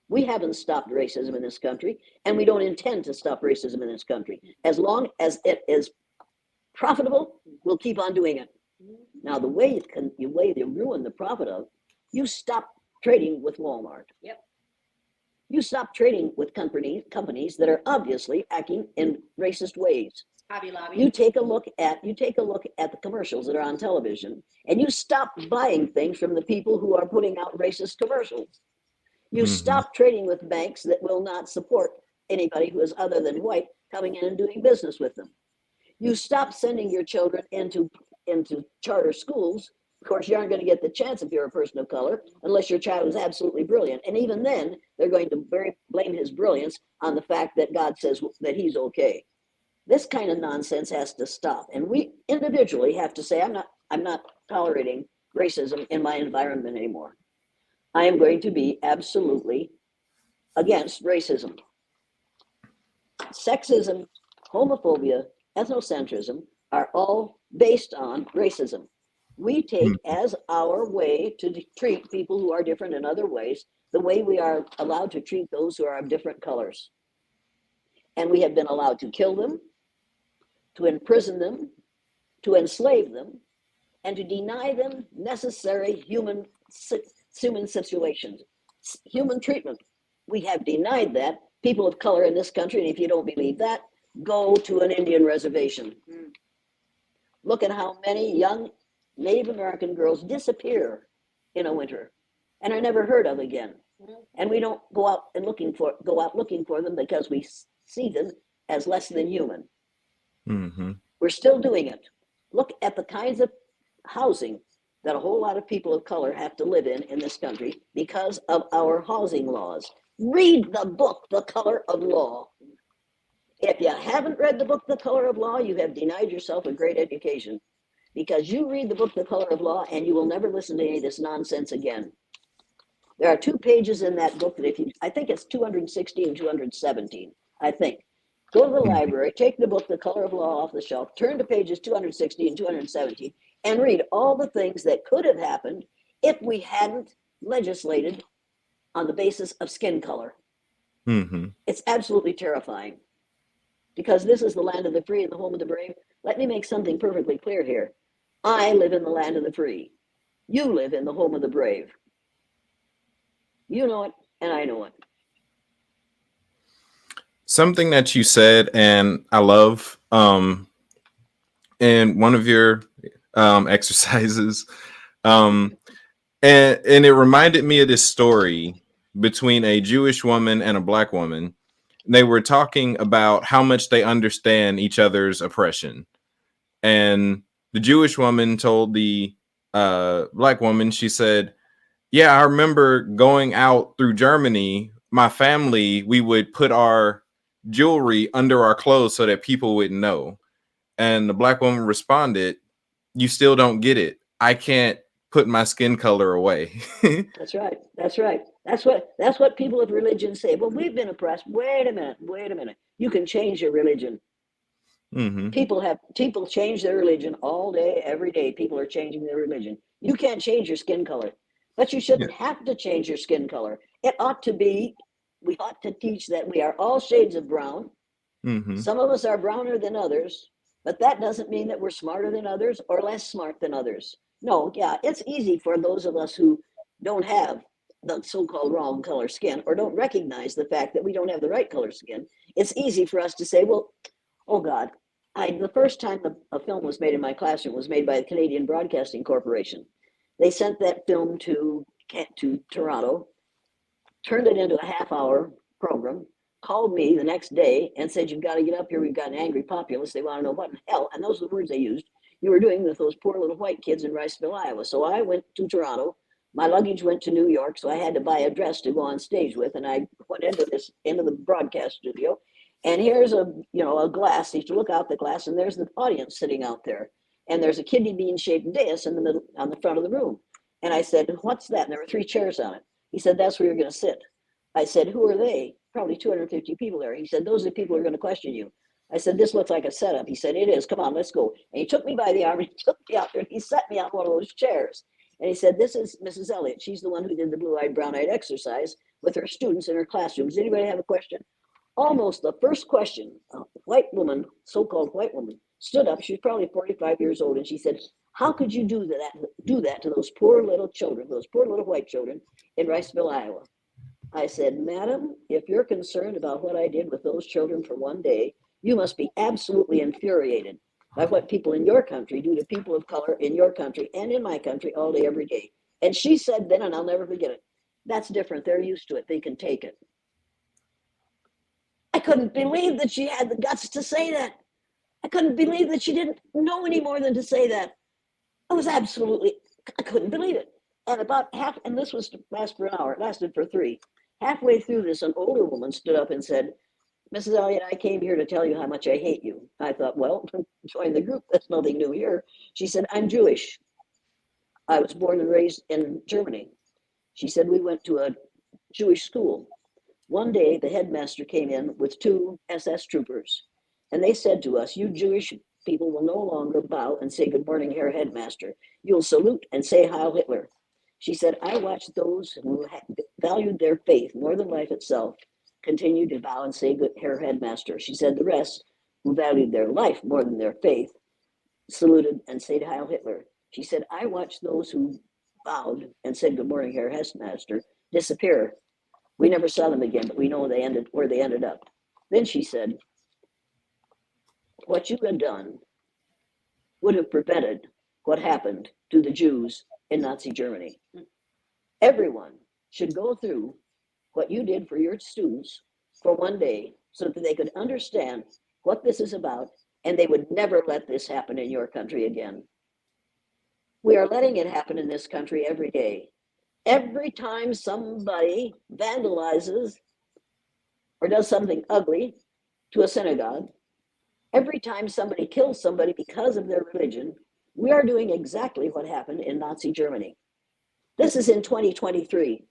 We haven't stopped racism in this country, and we don't intend to stop racism in this country. As long as it is profitable, we'll keep on doing it. Now, the way you ruin the profit of, you stop trading with Walmart. Yep. You stop trading with companies that are obviously acting in racist ways. Hobby Lobby. You take a look at the commercials that are on television, and you stop buying things from the people who are putting out racist commercials. You stop trading with banks that will not support anybody who is other than white coming in and doing business with them. You stop sending your children into charter schools. Of course, you aren't going to get the chance if you're a person of color unless your child is absolutely brilliant. And even then, they're going to blame his brilliance on the fact that God says that he's okay. This kind of nonsense has to stop. And we individually have to say, I'm not tolerating racism in my environment anymore. I am going to be absolutely against racism. Sexism, homophobia, ethnocentrism are all based on racism. We take as our way to treat people who are different in other ways, the way we are allowed to treat those who are of different colors. And we have been allowed to kill them, to imprison them, to enslave them, and to deny them necessary human situations, human treatment. We have denied that. People of color in this country, and if you don't believe that, go to an Indian reservation. Look at how many young Native American girls disappear in a winter and are never heard of again. And we don't go out looking for them because we see them as less than human. We're still doing it. Look at the kinds of housing that a whole lot of people of color have to live in this country because of our housing laws. Read the book, The Color of Law. If you haven't read the book, The Color of Law, you have denied yourself a great education, because you read the book, The Color of Law, and you will never listen to any of this nonsense again. There are 2 pages in that book that I think it's 216, 217, I think. Go to the library, take the book, The Color of Law, off the shelf, turn to pages 216 and 217, and read all the things that could have happened if we hadn't legislated on the basis of skin color. Mm-hmm. It's absolutely terrifying, because this is the land of the free and the home of the brave. Let me make something perfectly clear here. I live in the land of the free. You live in the home of the brave. You know it, and I know it. Something that you said, and I love, in one of your exercises, and it reminded me of this story between a Jewish woman and a black woman. They were talking about how much they understand each other's oppression, and the Jewish woman told the black woman, she said, "Yeah, I remember going out through Germany. My family, we would put our jewelry under our clothes so that people wouldn't know." And the black woman responded, "You still don't get it. I can't put my skin color away." That's right. That's right. That's what people of religion say. Well, we've been oppressed. Wait a minute. Wait a minute. You can change your religion. Mm-hmm. People change their religion all day, every day. People are changing their religion. You can't change your skin color, but you shouldn't have to change your skin color. It ought to be, we ought to teach that we are all shades of brown. Mm-hmm. Some of us are browner than others, but that doesn't mean that we're smarter than others or less smart than others. No, yeah, it's easy for those of us who don't have the so-called wrong color skin, or don't recognize the fact that we don't have the right color skin. It's easy for us to say, well, oh God, the first time a film was made in my classroom was made by the Canadian Broadcasting Corporation. They sent that film to Toronto, turned it into a half-hour program, called me the next day and said, "You've got to get up here. We've got an angry populace. They want to know what in hell," and those are the words they used, "you were doing with those poor little white kids in Riceville, Iowa." So I went to Toronto. My luggage went to New York, so I had to buy a dress to go on stage with, and I went into the broadcast studio. And here's a glass. You look out the glass, and there's the audience sitting out there, and there's a kidney bean shaped dais in the middle, on the front of the room. And I said, "What's that?" And there were 3 chairs on it. He said, "That's where you're going to sit." I said, "Who are they?" Probably 250 people there. He said, "Those are the people who are going to question you." I said, "This looks like a setup." He said, "It is. Come on, let's go." And he took me by the arm and he took me out there and he set me on one of those chairs. And he said, "This is Mrs. Elliott. She's the one who did the blue-eyed, brown-eyed exercise with her students in her classroom. Does anybody have a question?" Almost the first question, a white woman, so-called white woman, stood up. She was probably 45 years old, and she said, "How could you do that to those poor little children, those poor little white children in Riceville, Iowa?" I said, "Madam, if you're concerned about what I did with those children for one day, you must be absolutely infuriated by what people in your country do to people of color in your country and in my country all day, every day." And she said then, and I'll never forget it, "That's different. They're used to it. They can take it." I couldn't believe that she had the guts to say that. I couldn't believe that she didn't know any more than to say that. I couldn't believe it. And about half, and this was to last for an hour, it lasted for 3. Halfway through this, an older woman stood up and said, "Mrs. Elliott, I came here to tell you how much I hate you." I thought, well, join the group. That's nothing new here. She said, "I'm Jewish. I was born and raised in Germany." She said, "We went to a Jewish school. One day, the headmaster came in with 2 SS troopers, and they said to us, 'You Jewish people will no longer bow and say, 'Good morning, Herr Headmaster.' You'll salute and say, 'Heil Hitler.'" She said, "I watched those who valued their faith more than life itself continue to bow and say, 'Good Herr Headmaster.' She said the rest, who valued their life more than their faith, saluted and said, 'Heil Hitler.' She said, I watched those who bowed and said, 'Good morning, Herr Headmaster,' disappear. We never saw them again, but we know where they ended up." Then she said, "What you had done would have prevented what happened to the Jews in Nazi Germany. Everyone should go through what you did for your students for one day so that they could understand what this is about, and they would never let this happen in your country again." We are letting it happen in this country every day. Every time somebody vandalizes or does something ugly to a synagogue, every time somebody kills somebody because of their religion, we are doing exactly what happened in Nazi Germany. This is in 2023.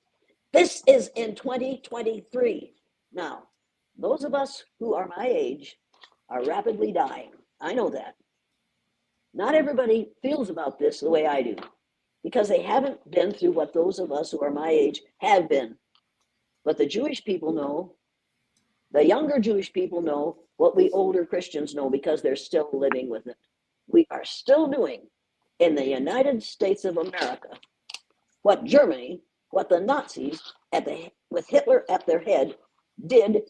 This is in 2023. Now, those of us who are my age are rapidly dying. I know that. Not everybody feels about this the way I do, because they haven't been through what those of us who are my age have been. But the Jewish people know, the younger Jewish people know what we older Christians know because they're still living with it. We are still doing in the United States of America what Germany, what the Nazis with Hitler at their head did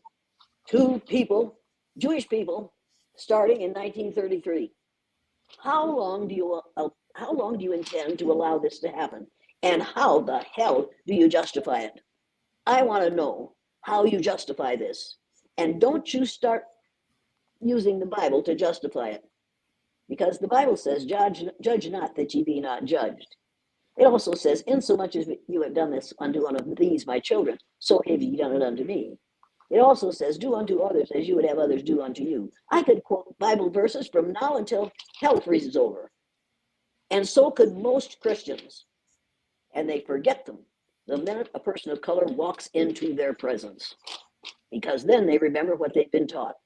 to people, Jewish people, starting in 1933. How long do you intend to allow this to happen? And how the hell do you justify it? I want to know how you justify this. And don't you start using the Bible to justify it. Because the Bible says, judge not that ye be not judged. It also says, insomuch as you have done this unto one of these my children, so have ye done it unto me. It also says, do unto others as you would have others do unto you. I could quote Bible verses from now until hell freezes over. And so could most Christians. And they forget them the minute a person of color walks into their presence. Because then they remember what they've been taught.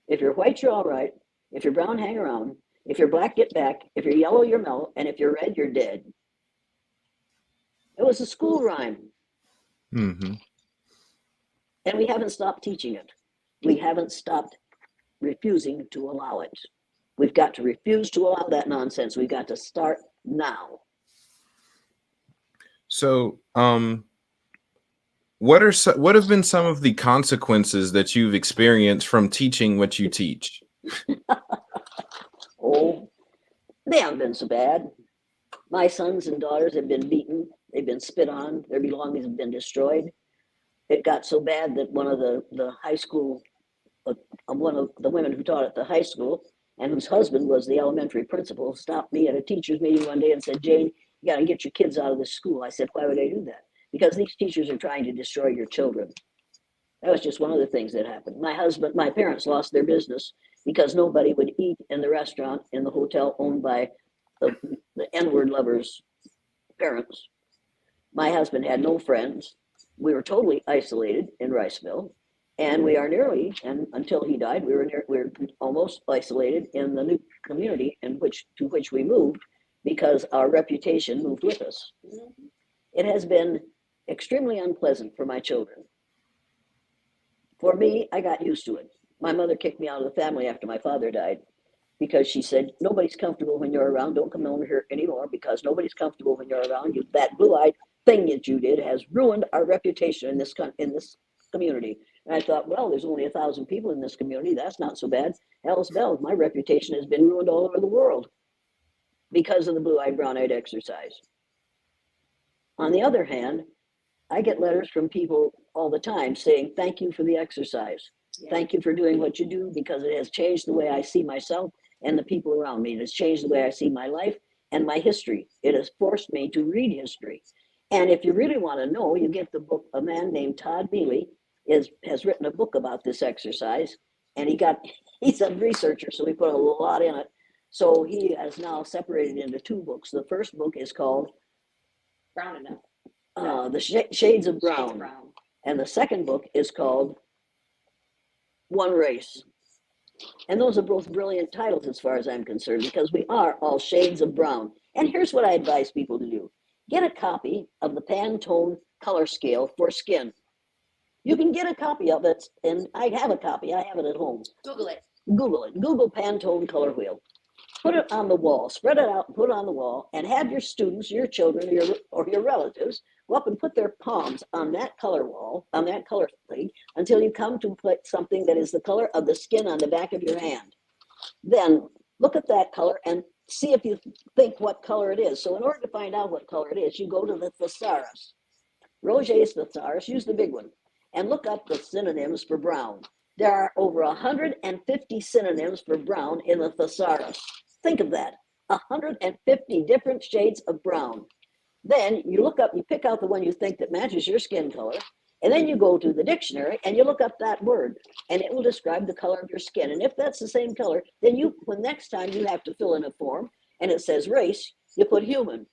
If you're white, you're all right. If you're brown, hang around. If you're black, get back. If you're yellow, you're mellow. And if you're red, you're dead. It was a school rhyme. Mm-hmm. And we haven't stopped teaching it. We haven't stopped refusing to allow it. We've got to refuse to allow that nonsense. We've got to start now. So, what have been some of the consequences that you've experienced from teaching what you teach? Oh, they haven't been so bad. My sons and daughters have been beaten. They've been spit on. Their belongings have been destroyed. It got so bad that one of the high school, one of the women who taught at the high school and whose husband was the elementary principal, stopped me at a teacher's meeting one day and said, Jane, you got to get your kids out of this school. I said, why would I do that? Because these teachers are trying to destroy your children. That was just one of the things that happened. My parents lost their business because nobody would eat in the restaurant in the hotel owned by the N-word lovers' parents. My husband had no friends. We were totally isolated in Riceville, and we are nearly, and until he died, we were almost isolated in the new community to which we moved because our reputation moved with us. It has been extremely unpleasant for my children. For me, I got used to it. My mother kicked me out of the family after my father died because she said, nobody's comfortable when you're around. Don't come over here anymore because nobody's comfortable when you're around. That blue-eyed thing that you did has ruined our reputation in this community. And I thought, well, there's only 1,000 people in this community. That's not so bad. Hell's bells, my reputation has been ruined all over the world because of the blue-eyed, brown-eyed exercise. On the other hand, I get letters from people all the time saying, thank you for the exercise. Yeah. Thank you for doing what you do because it has changed the way I see myself and the people around me. It has changed the way I see my life and my history. It has forced me to read history. And if you really want to know, you get the book. A man named Todd Mealy has written a book about this exercise, and he's a researcher, so he put a lot in it. So he has now separated into 2 books. The first book is called Brown Enough. The Shades of Brown. And the second book is called One Race. And those are both brilliant titles as far as I'm concerned, because we are all shades of brown. And here's what I advise people to do. Get a copy of the Pantone color scale for skin. You can get a copy of it, and I have a copy. I have it at home. Google it. Google it. Google Pantone color wheel. Put it on the wall, spread it out, put it on the wall, and have your students, your children, or your relatives go up and put their palms on that color wall, on that color thing, until you come to put something that is the color of the skin on the back of your hand. Then look at that color and see if you think what color it is. So in order to find out what color it is, you go to the thesaurus. Roget's thesaurus, use the big one, and look up the synonyms for brown. There are over 150 synonyms for brown in the thesaurus. Think of that. 150 different shades of brown. Then you pick out the one you think that matches your skin color, and then you go to the dictionary and you look up that word, and it will describe the color of your skin. And if that's the same color, then when next time you have to fill in a form and it says race, you put human.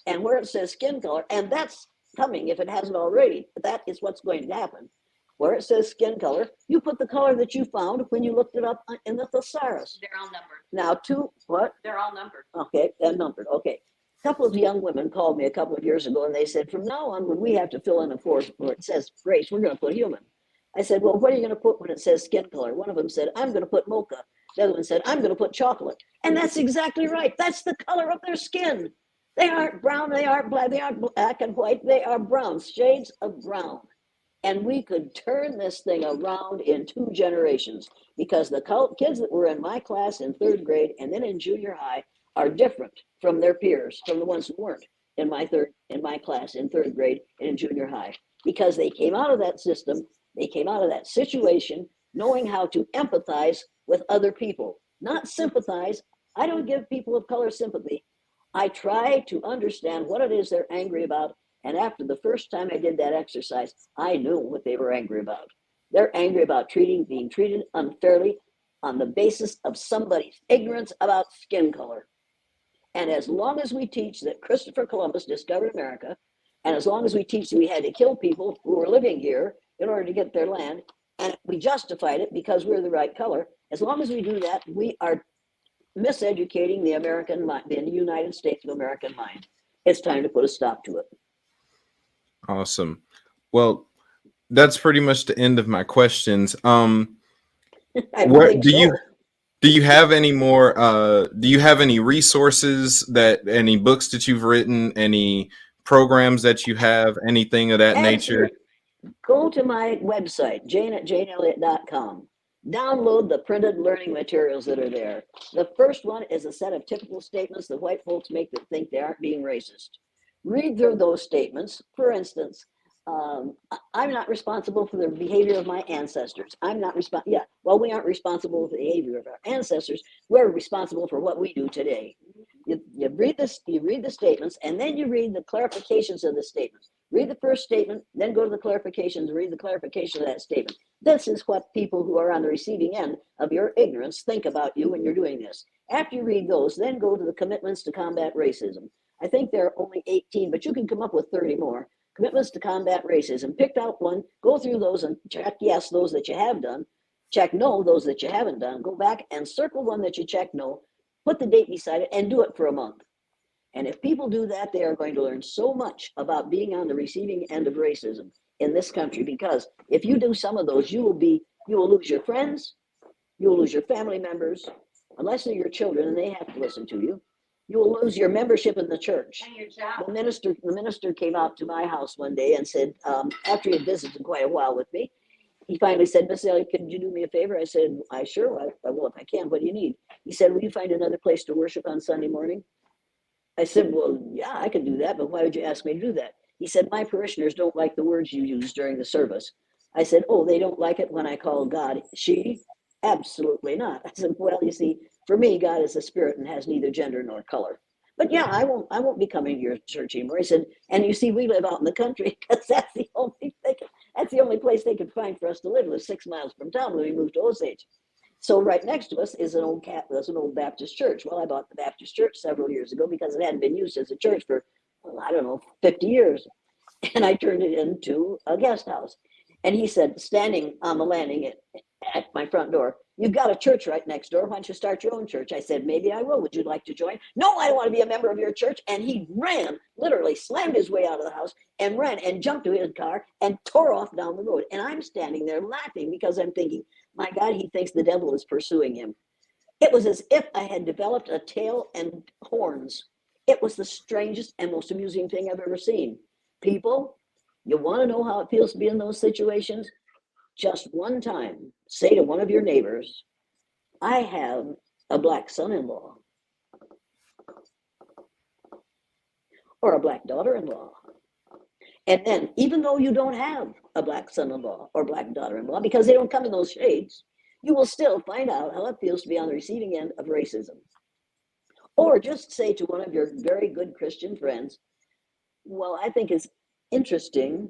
And where it says skin color, and that's coming if it hasn't already, that is what's going to happen. Where it says skin color, you put the color that you found when you looked it up in the thesaurus. They're all numbered. Now, what? They're all numbered. Okay, they're numbered. Okay. A couple of young women called me a couple of years ago and they said, from now on, when we have to fill in a form where it says race, we're going to put human. I said, well, what are you going to put when it says skin color? One of them said, I'm going to put mocha. The other one said, I'm going to put chocolate. And that's exactly right. That's the color of their skin. They aren't brown, they aren't black and white, they are brown, shades of brown. And we could turn this thing around in 2 generations because the kids that were in my class in 3rd grade and then in junior high are different from their peers, from the ones who weren't in my class in 3rd grade and in junior high, because they came out of that system, they came out of that situation knowing how to empathize with other people, not sympathize. I don't give people of color sympathy. I try to understand what it is they're angry about. And after the first time I did that exercise, I knew what they were angry about. They're angry about being treated unfairly on the basis of somebody's ignorance about skin color. And as long as we teach that Christopher Columbus discovered America, and as long as we teach that we had to kill people who were living here in order to get their land, and we justified it because we're the right color, as long as we do that, we are miseducating the American mind, the United States of American mind. It's time to put a stop to it. Awesome. Well, that's pretty much the end of my questions. Where do you have any more do you have any resources, any books that you've written, any programs that you have, anything of that nature? Go to my website, jane@janeelliott.com. Download the printed learning materials that are there. The first one is a set of typical statements that white folks make that think they aren't being racist. Read through those statements. For instance, I'm not responsible for the behavior of my ancestors. We aren't responsible for the behavior of our ancestors. We're responsible for what we do today. You read the statements, and then you read the clarifications of the statements. Read the first statement, then go to the clarifications, read the clarification of that statement. This is what people who are on the receiving end of your ignorance think about you when you're doing this. After you read those, then go to the commitments to combat racism. I think there are only 18, but you can come up with 30 more. Commitments to combat racism. Pick out one, go through those and check yes, those that you have done. Check no, those that you haven't done. Go back and circle one that you checked no, put the date beside it, and do it for a month. And if people do that, they are going to learn so much about being on the receiving end of racism in this country, because if you do some of those, you will lose your friends, you will lose your family members, unless they're your children and they have to listen to you. You will lose your membership in the church. And your job. The minister came out to my house one day and said, after he had visited quite a while with me, he finally said, Miss Elliott, could you do me a favor? I said, I will if I can. What do you need? He said, will you find another place to worship on Sunday morning? I said, well, yeah, I can do that, but why would you ask me to do that? He said, my parishioners don't like the words you use during the service. I said, oh, they don't like it when I call God she? Absolutely not. I said, well, you see, for me, God is a spirit and has neither gender nor color. But yeah, I won't be coming to your church anymore. He said, and you see, we live out in the country because that's the only place they could find for us to live. It was 6 miles from town when we moved to Osage. So right next to us is an old Baptist church. Well, I bought the Baptist church several years ago because it hadn't been used as a church for, 50 years. And I turned it into a guest house. And he said, standing on the landing at my front door, you've got a church right next door. Why don't you start your own church? I said, maybe I will. Would you like to join? No, I don't want to be a member of your church. And he ran, literally slammed his way out of the house and ran and jumped to his car and tore off down the road. And I'm standing there laughing because I'm thinking, my God, he thinks the devil is pursuing him. It was as if I had developed a tail and horns. It was the strangest and most amusing thing I've ever seen. People, you want to know how it feels to be in those situations? Just one time, say to one of your neighbors, I have a black son-in-law or a black daughter-in-law. And then, even though you don't have a black son-in-law or black daughter-in-law, because they don't come in those shades, you will still find out how it feels to be on the receiving end of racism. Or just say to one of your very good Christian friends, well, I think it's interesting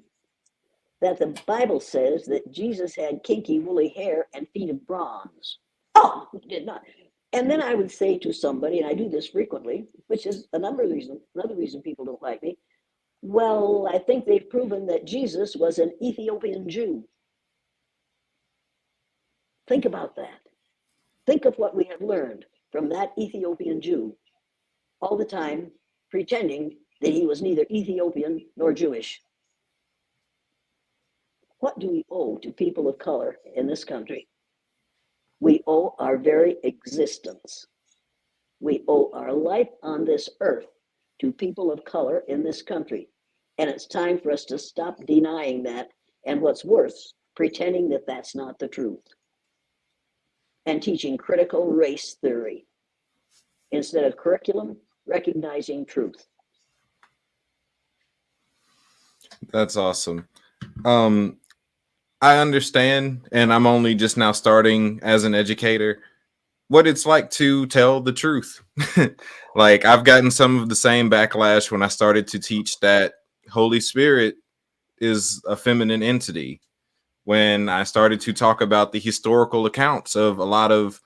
that the Bible says that Jesus had kinky, woolly hair and feet of bronze. Oh, he did not. And then I would say to somebody, and I do this frequently, which is another reason people don't like me. Well, I think they've proven that Jesus was an Ethiopian Jew. Think about that. Think of what we have learned from that Ethiopian Jew, all the time pretending that he was neither Ethiopian nor Jewish. What do we owe to people of color in this country? We owe our very existence. We owe our life on this earth to people of color in this country. And it's time for us to stop denying that, and what's worse, pretending that that's not the truth, and teaching critical race theory instead of curriculum recognizing truth. That's awesome. I understand, and I'm only just now starting as an educator, what it's like to tell the truth. Like, I've gotten some of the same backlash when I started to teach that Holy Spirit is a feminine entity. When I started to talk about the historical accounts of a lot of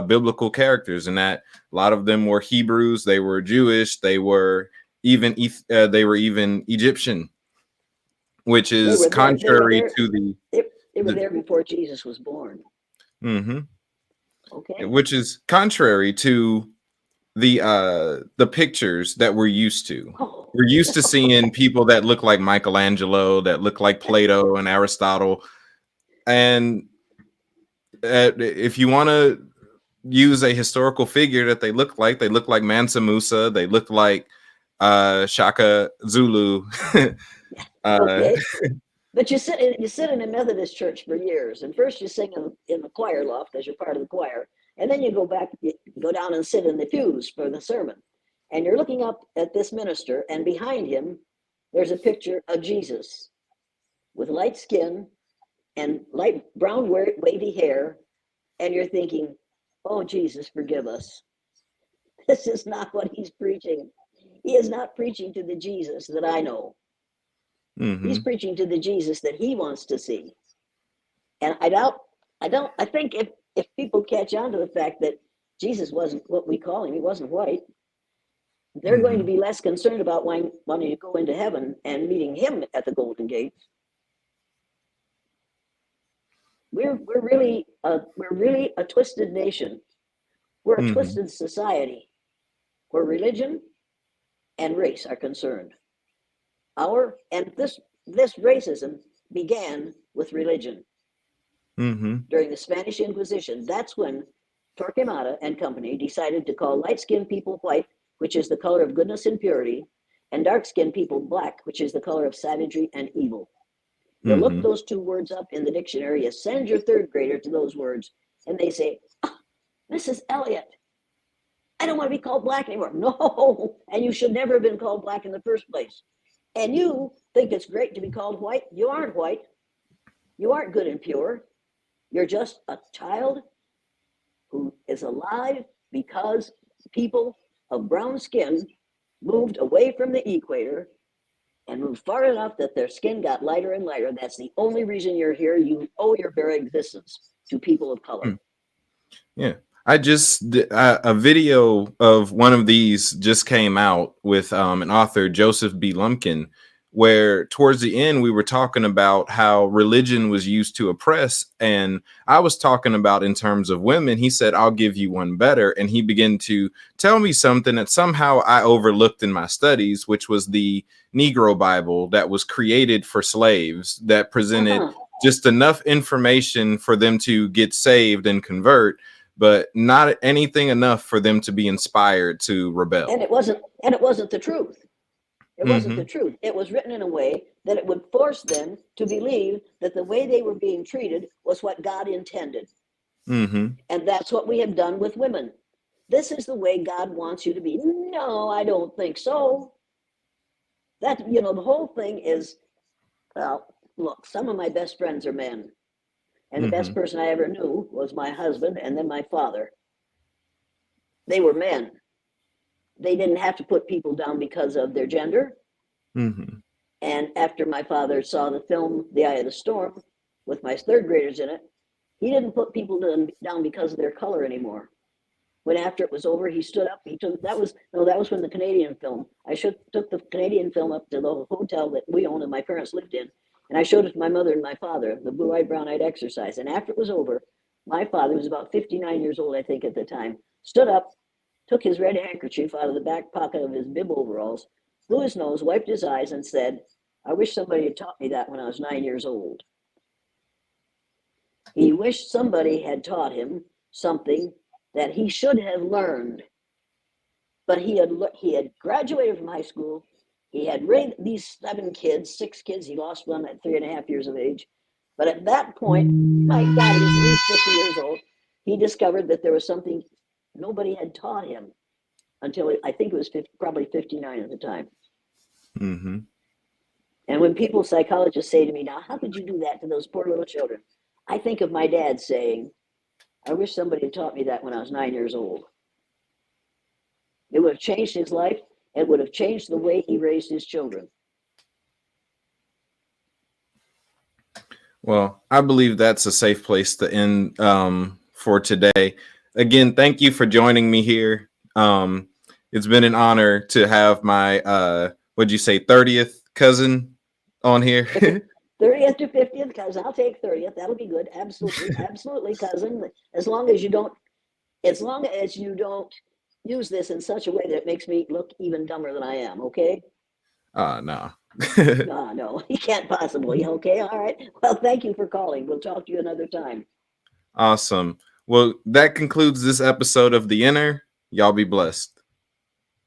biblical characters, and that a lot of them were Hebrews, they were Jewish, they were even Egyptian, which is contrary to they were there before Jesus was born. Mm-hmm. Okay. Which is contrary to the pictures that we're used to. Oh, We're used to seeing people that look like Michelangelo, that look like Plato and Aristotle. And if you want to use a historical figure that they look like Mansa Musa, they look like Shaka Zulu. okay. But you sit in a Methodist church for years, and first you sing in the choir loft because you're part of the choir, and then you go down and sit in the pews for the sermon, and you're looking up at this minister, and behind him there's a picture of Jesus with light skin and light brown wavy hair, and you're thinking, oh, Jesus, forgive us. This is not what he's preaching. He is not preaching to the Jesus that I know. Mm-hmm. He's preaching to the Jesus that he wants to see. And I think if people catch on to the fact that Jesus wasn't what we call him, he wasn't white, they're going to be less concerned about wanting to go into heaven and meeting him at the Golden Gate. We're really a twisted nation. We're a twisted society where religion and race are concerned. This racism began with religion. During the Spanish Inquisition. That's when Torquemada and company decided to call light-skinned people white, which is the color of goodness and purity, and dark-skinned people black, which is the color of savagery and evil. You look those two words up in the dictionary, you send your third grader to those words, and they say, Mrs. Elliott, I don't want to be called black anymore. No, and you should never have been called black in the first place. And you think it's great to be called white? You aren't white. You aren't good and pure. You're just a child who is alive because people of brown skin moved away from the equator and moved far enough that their skin got lighter and lighter. That's the only reason you're here. You owe your very existence to people of color. Yeah. A video of one of these just came out with an author, Joseph B. Lumpkin, where towards the end we were talking about how religion was used to oppress, and I was talking about in terms of women. He said, I'll give you one better, and he began to tell me something that somehow I overlooked in my studies, which was the Negro Bible that was created for slaves, that presented just enough information for them to get saved and convert, but not anything enough for them to be inspired to rebel. And it wasn't the truth. It wasn't the truth. It was written in a way that it would force them to believe that the way they were being treated was what God intended. And that's what we have done with women. This is the way God wants you to be. No, I don't think so. That, the whole thing is, well, look, some of my best friends are men. And the best person I ever knew was my husband and then my father. They were men. they didn't have to put people down because of their gender. Mm-hmm. And after my father saw the film The Eye of the Storm with my third graders in it, he didn't put people down because of their color anymore. When after it was over, he stood up. That was when the Canadian film. Took the Canadian film up to the hotel that we owned and my parents lived in, and I showed it to my mother and my father, the Blue-Eyed, Brown-Eyed Exercise. And after it was over, my father, who was about 59 years old, I think at the time, stood up, took his red handkerchief out of the back pocket of his bib overalls, blew his nose, wiped his eyes, and said, "I wish somebody had taught me that when I was 9 years old." He wished somebody had taught him something that he should have learned. But he had graduated from high school. He had raised these 6 kids. He lost one at 3.5 years of age. But at that point, my God, he was at least 50 years old. He discovered that there was something nobody had taught him until I think it was probably 59 at the time. Mm-hmm. And when psychologists say to me, "Now, how could you do that to those poor little children?" I think of my dad saying, "I wish somebody had taught me that when I was 9 years old." It would have changed his life. It would have changed the way he raised his children. Well, I believe that's a safe place to end for today. Again, thank you for joining me here. It's been an honor to have my, what'd you say, 30th cousin on here? 30th to 50th cousin. I'll take 30th. That'll be good. Absolutely. Absolutely, cousin. As long as you don't use this in such a way that it makes me look even dumber than I am, okay? No. No, you can't possibly. Okay, all right. Well, thank you for calling. We'll talk to you another time. Awesome. Well, that concludes this episode of The Inner. Y'all be blessed.